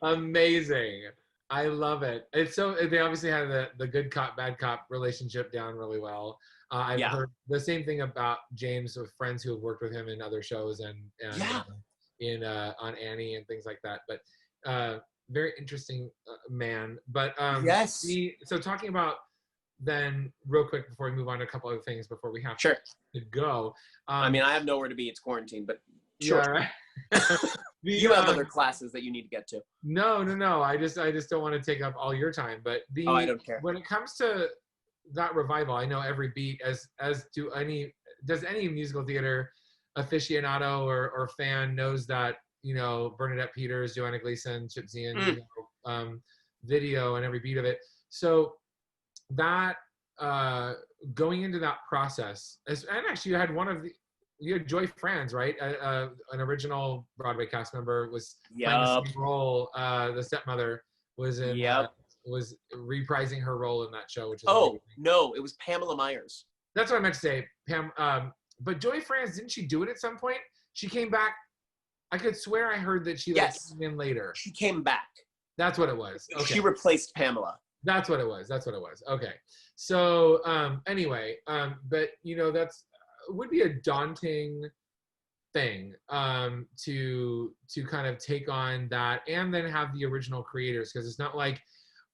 Amazing. I love it. It's so, they obviously had the good cop, bad cop relationship down really well. I've heard the same thing about James with friends who have worked with him in other shows and on Annie and things like that. But very interesting man. But yes. So talking about then real quick before we move on to a couple other things before we have to go. I mean, I have nowhere to be. It's quarantine, but sure. Yeah, right. You have other classes that you need to get to. No. I just don't want to take up all your time. But I don't care. When it comes to that revival, I know every beat does any musical theater aficionado or fan knows that, you know, Bernadette Peters, Joanna Gleason, Chip Zien, video and every beat of it. So that going into that process, and actually you had Joy Franz, right? An original Broadway cast member was playing the same role. The stepmother was in. Was reprising her role in that show, which is no, it was Pamela Myers. That's what I meant to say, Pam. But Joy Franz, didn't she do it at some point? She came back. I could swear I heard that she came in later. She came back. That's what it was. Okay. She replaced Pamela. That's what it was. Okay. So anyway, but you know would be a daunting thing to kind of take on that and then have the original creators, because it's not like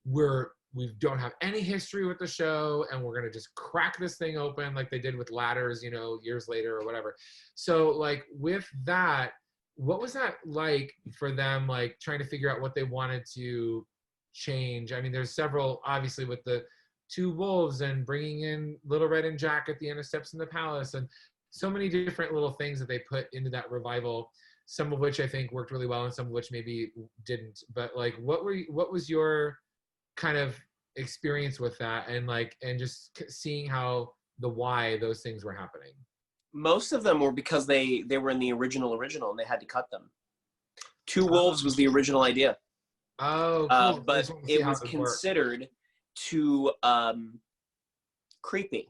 we don't have any history with the show and we're going to just crack this thing open like they did with Ladders, you know, years later or whatever. So like with that, what was that like for them, like trying to figure out what they wanted to change? I mean, there's several, obviously, with the two wolves and bringing in Little Red and Jack at the end of Steps in the Palace, and so many different little things that they put into that revival, some of which I think worked really well and some of which maybe didn't. But like, what was your kind of experience with that, and just seeing how why those things were happening? Most of them were because they were in the original and they had to cut them. Two Wolves was the original idea. Oh, cool. But it was considered too creepy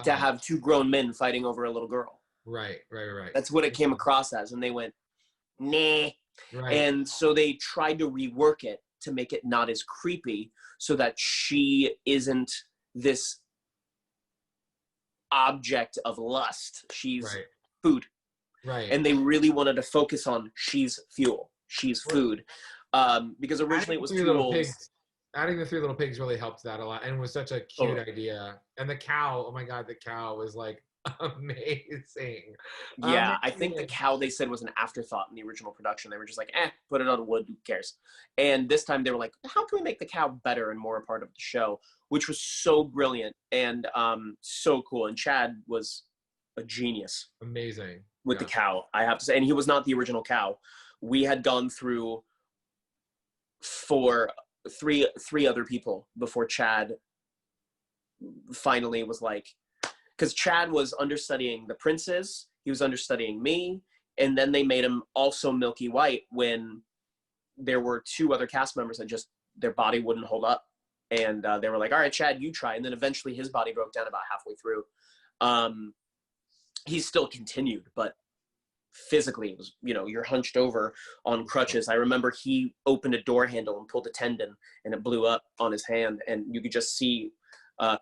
to have two grown men fighting over a little girl. Right. That's what it came across as, and they went, nah. Right. And so they tried to rework it to make it not as creepy, so that she isn't this object of lust. She's food. Right. And they really wanted to focus on she's fuel. She's food. Because originally it was two wolves. Adding the three little pigs really helped that a lot, and was such a cute idea. And the cow, oh my God, the cow was like amazing. Yeah, I think the cow, they said, was an afterthought in the original production. They were just like, put it on wood, who cares? And this time they were like, how can we make the cow better and more a part of the show? Which was so brilliant and so cool. And Chad was a genius. Amazing. With the cow, I have to say. And he was not the original cow. We had gone through three other people before Chad finally was like, because Chad was understudying the princes, he was understudying me, and then they made him also Milky White when there were two other cast members that just, their body wouldn't hold up. And they were like, all right, Chad, you try. And then eventually his body broke down about halfway through. He still continued, but physically it was, you're hunched over on crutches. I remember he opened a door handle and pulled a tendon and it blew up on his hand. And you could just see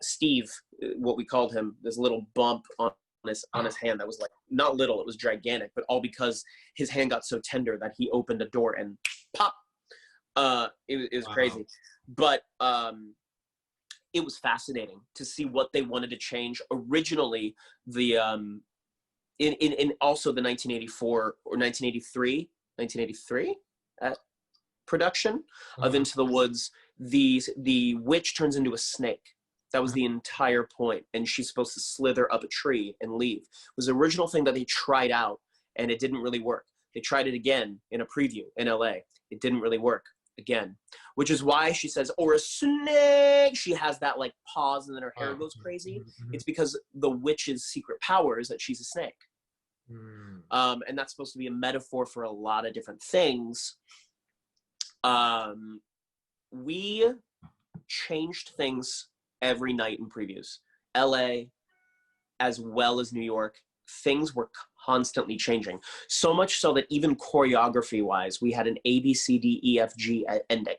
Steve, what we called him, this little bump on his hand that was like, not little, it was gigantic, but all because his hand got so tender that he opened a door and pop. It was crazy. But it was fascinating to see what they wanted to change. Originally, the in also the 1984 or 1983 production of Into the Woods, the witch turns into a snake. That was the entire point. And she's supposed to slither up a tree and leave. It was the original thing that they tried out, and it didn't really work. They tried it again in a preview in LA. It didn't really work again, which is why she says, or a snake. She has that like pause and then her hair goes crazy. It's because the witch's secret power is that she's a snake. And that's supposed to be a metaphor for a lot of different things. We changed things every night in previews. LA, as well as New York, things were constantly changing. So much so that even choreography-wise, we had an A, B, C, D, E, F, G ending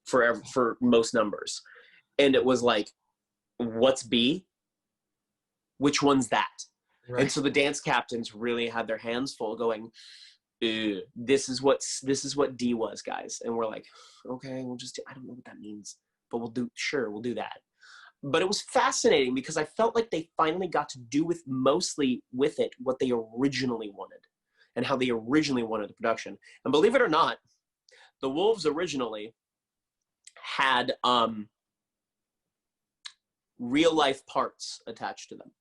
for most numbers. And it was like, what's B? Which one's that? Right. And so the dance captains really had their hands full going, this is what D was, guys. And we're like, okay, we'll just, I don't know what that means, but we'll do that. But it was fascinating because I felt like they finally got to do mostly with it what they originally wanted and how they originally wanted the production. And believe it or not, the Wolves originally had real life parts attached to them.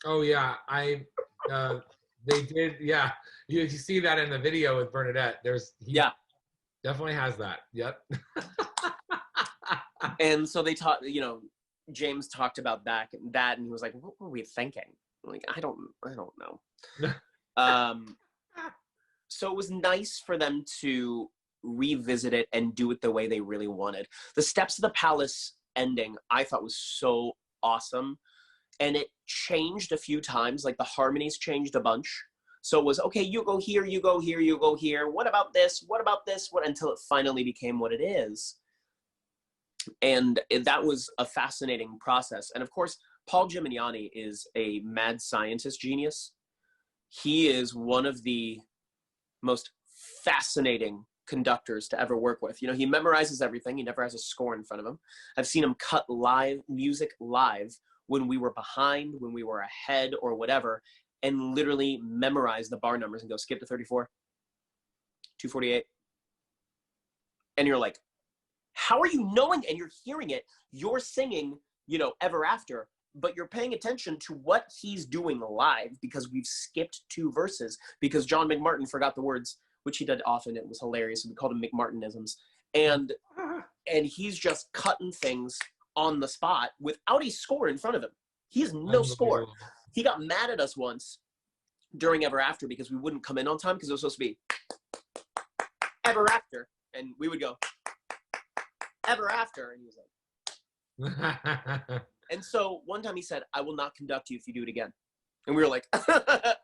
Oh yeah, they did. Yeah, you see that in the video with Bernadette. Definitely has that. Yep. And so they taught, James talked about that, and he was like, "What were we thinking?" I'm like, I don't know. So it was nice for them to revisit it and do it the way they really wanted. The Steps of the Palace ending, I thought was so awesome. And it changed a few times, like the harmonies changed a bunch. So it was, okay, you go here, you go here, you go here. What about this? What about this? Until it finally became what it is. And that was a fascinating process. And of course, Paul Gimignani is a mad scientist genius. He is one of the most fascinating conductors to ever work with. He memorizes everything. He never has a score in front of him. I've seen him cut music live when we were behind, when we were ahead or whatever, and literally memorize the bar numbers and go skip to 34, 248. And you're like, how are you knowing? And you're hearing it, you're singing, Ever After, but you're paying attention to what he's doing live because we've skipped 2 verses because John McMartin forgot the words, which he did often. It was hilarious. We called them McMartinisms. And he's just cutting things on the spot without a score in front of him. He has no score. He got mad at us once during Ever After because we wouldn't come in on time because it was supposed to be Ever After. And we would go, Ever After. And he was like, and so one time he said, I will not conduct you if you do it again. And we were like,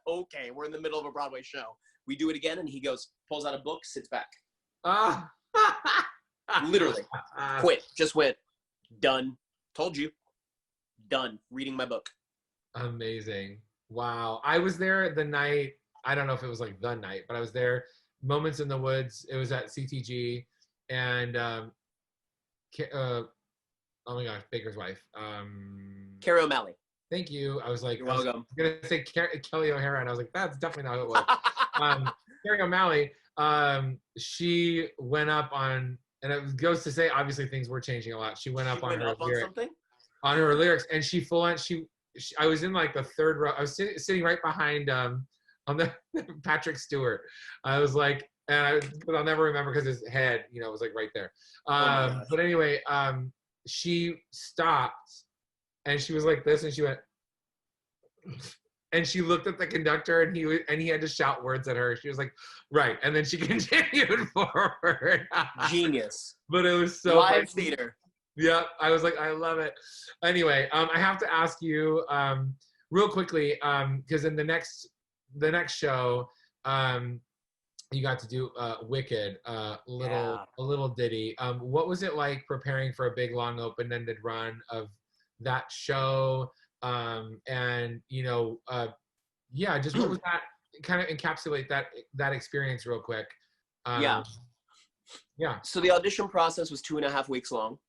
okay, we're in the middle of a Broadway show. We do it again. And he goes, pulls out a book, sits back. Literally. Quit. Just went. Done. Told you. Done. Reading my book. Amazing. Wow. I was there the night, I don't know if it was like the night, but I was there, Moments in the Woods. It was at CTG. And, oh my gosh, Baker's wife. Carrie O'Malley. Thank you. I was like, You're welcome. I was going to say Kelly O'Hara, and I was like, that's definitely not who it was. Carrie O'Malley, she went up on, and it goes to say, obviously things were changing a lot. She went up on her lyrics, and she full on, I was in like the third row. I was sitting right behind, on the Patrick Stewart. I was like, but I'll never remember because his head, was like right there. But anyway, she stopped, and she was like this, and she went, and she looked at the conductor, and he had to shout words at her. She was like, right, and then she continued forward. Genius. But it was so live theater. Yeah, I was like, I love it. Anyway, I have to ask you real quickly, because in the next show, you got to do Wicked, a little ditty. What was it like preparing for a big, long, open-ended run of that show? And just what was that? Kind of encapsulate that experience real quick. Yeah. So the audition process was 2.5 weeks long,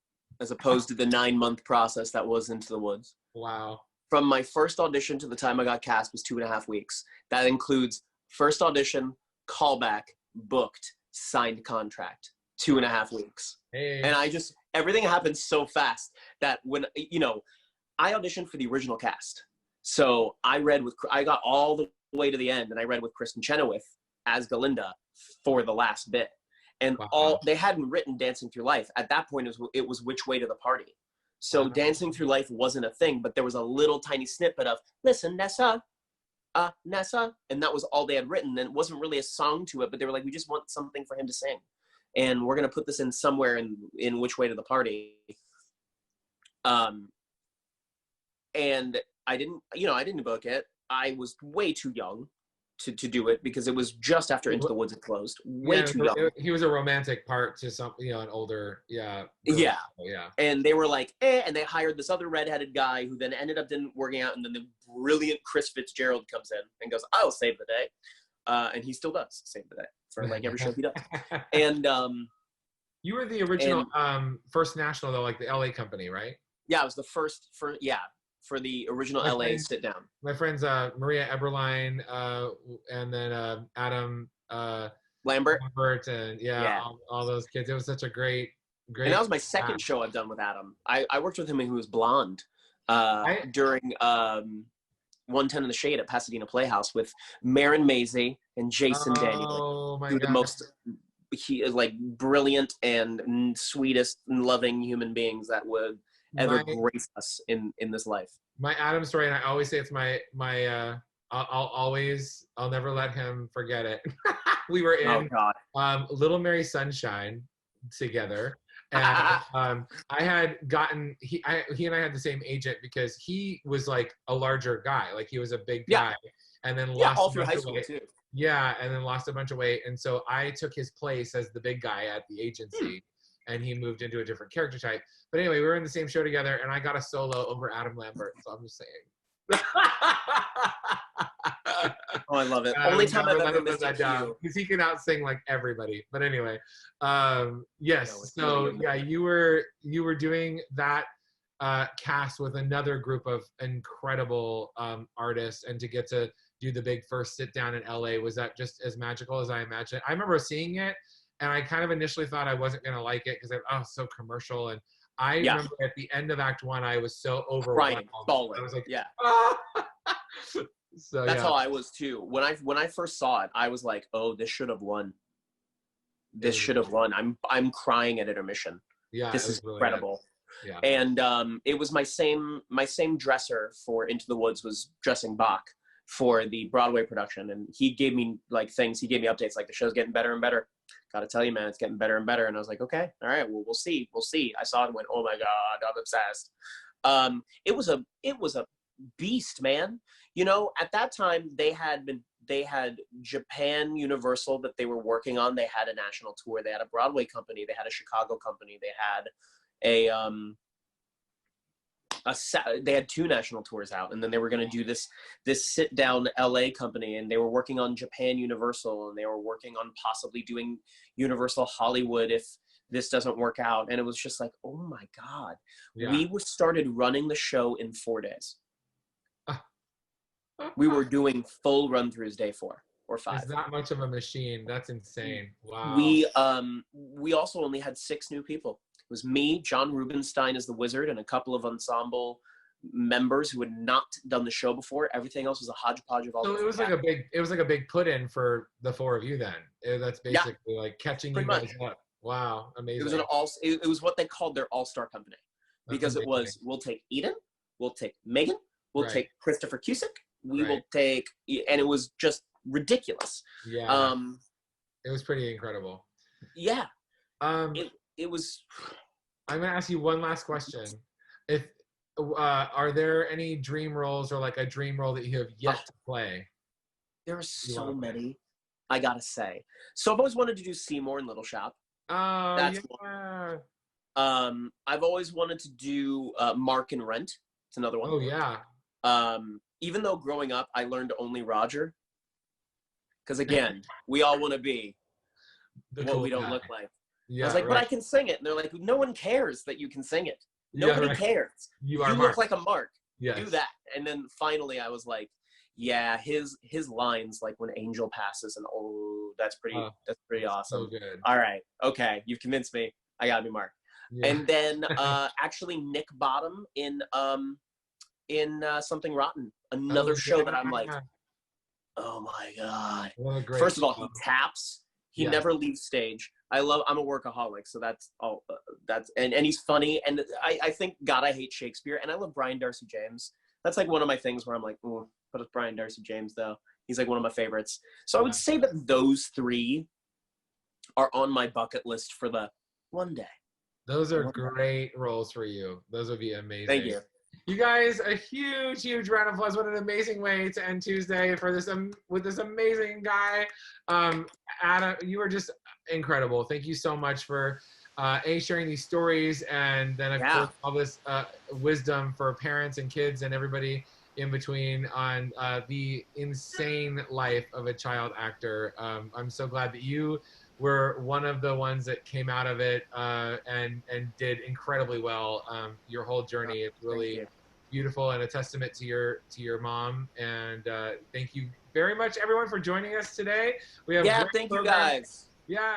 as opposed to the 9-month process that was Into the Woods. Wow. From my first audition to the time I got cast was 2.5 weeks. That includes first audition, callback, booked, signed contract. 2.5 weeks. Hey. And everything happened so fast that when, you know, I auditioned for the original cast. So I got all the way to the end, and I read with Kristen Chenoweth as Galinda for the last bit. And they hadn't written Dancing Through Life. At that point, it was Which Way to the Party. So Dancing Through Life wasn't a thing, but there was a little tiny snippet of, listen, Nessa, Nessa. And that was all they had written. And it wasn't really a song to it, but they were like, we just want something for him to sing. And we're going to put this in somewhere in Which Way to the Party. And I didn't book it. I was way too young to do it because it was just after Into the Woods had closed. Way too young. He was a romantic part to some, an older, Yeah. Yeah. And they were like, and they hired this other redheaded guy who then ended up didn't working out. And then the brilliant Chris Fitzgerald comes in and goes, I'll save the day. And he still does save the day for like every show he does. And you were the original First National though, like the LA company, right? Yeah, I was the first for the original LA sit down. My friends Maria Eberline and then Adam Lambert and all those kids. It was such a great. And that was my second show I've done with Adam. I worked with him when he was blonde during 110 in the Shade at Pasadena Playhouse with Marin Maisie and Jason Daniel. My who are God. the most brilliant and sweetest and loving human beings that would ever grace us in this life. My Adam story, and I always say it's my I'll never let him forget it. We were in Little Mary Sunshine together. And I had gotten he and I had the same agent because he was like a larger guy, like he was a big guy, and then lost all through high school too. Yeah, and then lost a bunch of weight, and so I took his place as the big guy at the agency, and he moved into a different character type. But anyway, we were in the same show together, and I got a solo over Adam Lambert, so I'm just saying. Oh, I love it. Only time I've ever missed that job because he can outsing like everybody. But anyway, yes. So yeah, you were doing that cast with another group of incredible artists, and to get to do the big first sit down in LA, was that just as magical as I imagined? I remember seeing it, and I kind of initially thought I wasn't gonna like it because it's so commercial. And I remember at the end of Act 1, I was so overwhelmed. Bawling. I was like, So that's how I was too. When I first saw it, I was like, oh, this should have won. This should have won. I'm crying at intermission. Yeah, this is really incredible. Good. Yeah. And it was my same dresser for Into the Woods was dressing Bach for the Broadway production, and he gave me things. He gave me updates like the show's getting better and better. Got to tell you, man, it's getting better and better. And I was like, okay, all right, well, we'll see. I saw it and went, oh my God, I'm obsessed. It was a beast, man. At that time they had Japan Universal that they were working on. They had a national tour. They had a Broadway company. They had a Chicago company. They had they had 2 national tours out, and then they were going to do this sit down LA company, and they were working on Japan Universal, and they were working on possibly doing Universal Hollywood if this doesn't work out. And it was just like, oh my God. Yeah. We started running the show in 4 days. We were doing full run-throughs day 4 or 5. It's that much of a machine. That's insane. Wow. We also only had 6 new people. It was me, John Rubinstein as the wizard, and a couple of ensemble members who had not done the show before. Everything else was a hodgepodge of all. So it was like a big put in for the 4 of you then. That's basically like catching you guys up. Wow, amazing. It was what they called their all-star company. Because it was, we'll take Eden, we'll take Megan, we'll take Christopher Cusick, we will take, and it was just ridiculous. Yeah. It was pretty incredible. Yeah. It was. I'm gonna ask you one last question. If are there any dream roles or like a dream role that you have yet to play? There are so many. I gotta say. So I've always wanted to do Seymour and Little Shop. Oh, that's yeah. One. I've always wanted to do Mark and Rent. It's another one. Oh yeah. Even though growing up I learned only Roger, because again, we all want to be what we don't look like. Yeah, I was like, but I can sing it. And they're like, no one cares that you can sing it. Nobody cares. You look like a Mark. Yes. Do that. And then finally I was like, yeah, his lines, like when Angel passes, and that's pretty awesome. So good. All right. Okay. You've convinced me. I gotta be Mark. Yeah. And then actually Nick Bottom in Something Rotten, another show that I'm like, oh my God. What a great First of all, show. he taps. He Yes. never leaves stage. I'm a workaholic, so that's all. And he's funny. And I think God, I hate Shakespeare, and I love Brian Darcy James. That's like one of my things where I'm like, ooh, but it's Brian Darcy James though. He's like one of my favorites. So I would say that those three are on my bucket list for the one day. Those are great roles for you. Those would be amazing. Thank you. You guys, a huge round of applause. What an amazing way to end Tuesday for this with this amazing guy. Adam, you are just incredible. Thank you so much for sharing these stories, and then of course all this wisdom for parents and kids and everybody in between on the insane life of a child actor. I'm so glad that you were one of the ones that came out of it and did incredibly well. Your whole journey, it's really beautiful and a testament to your mom. And thank you very much, everyone, for joining us today. We have thank you guys. Yeah.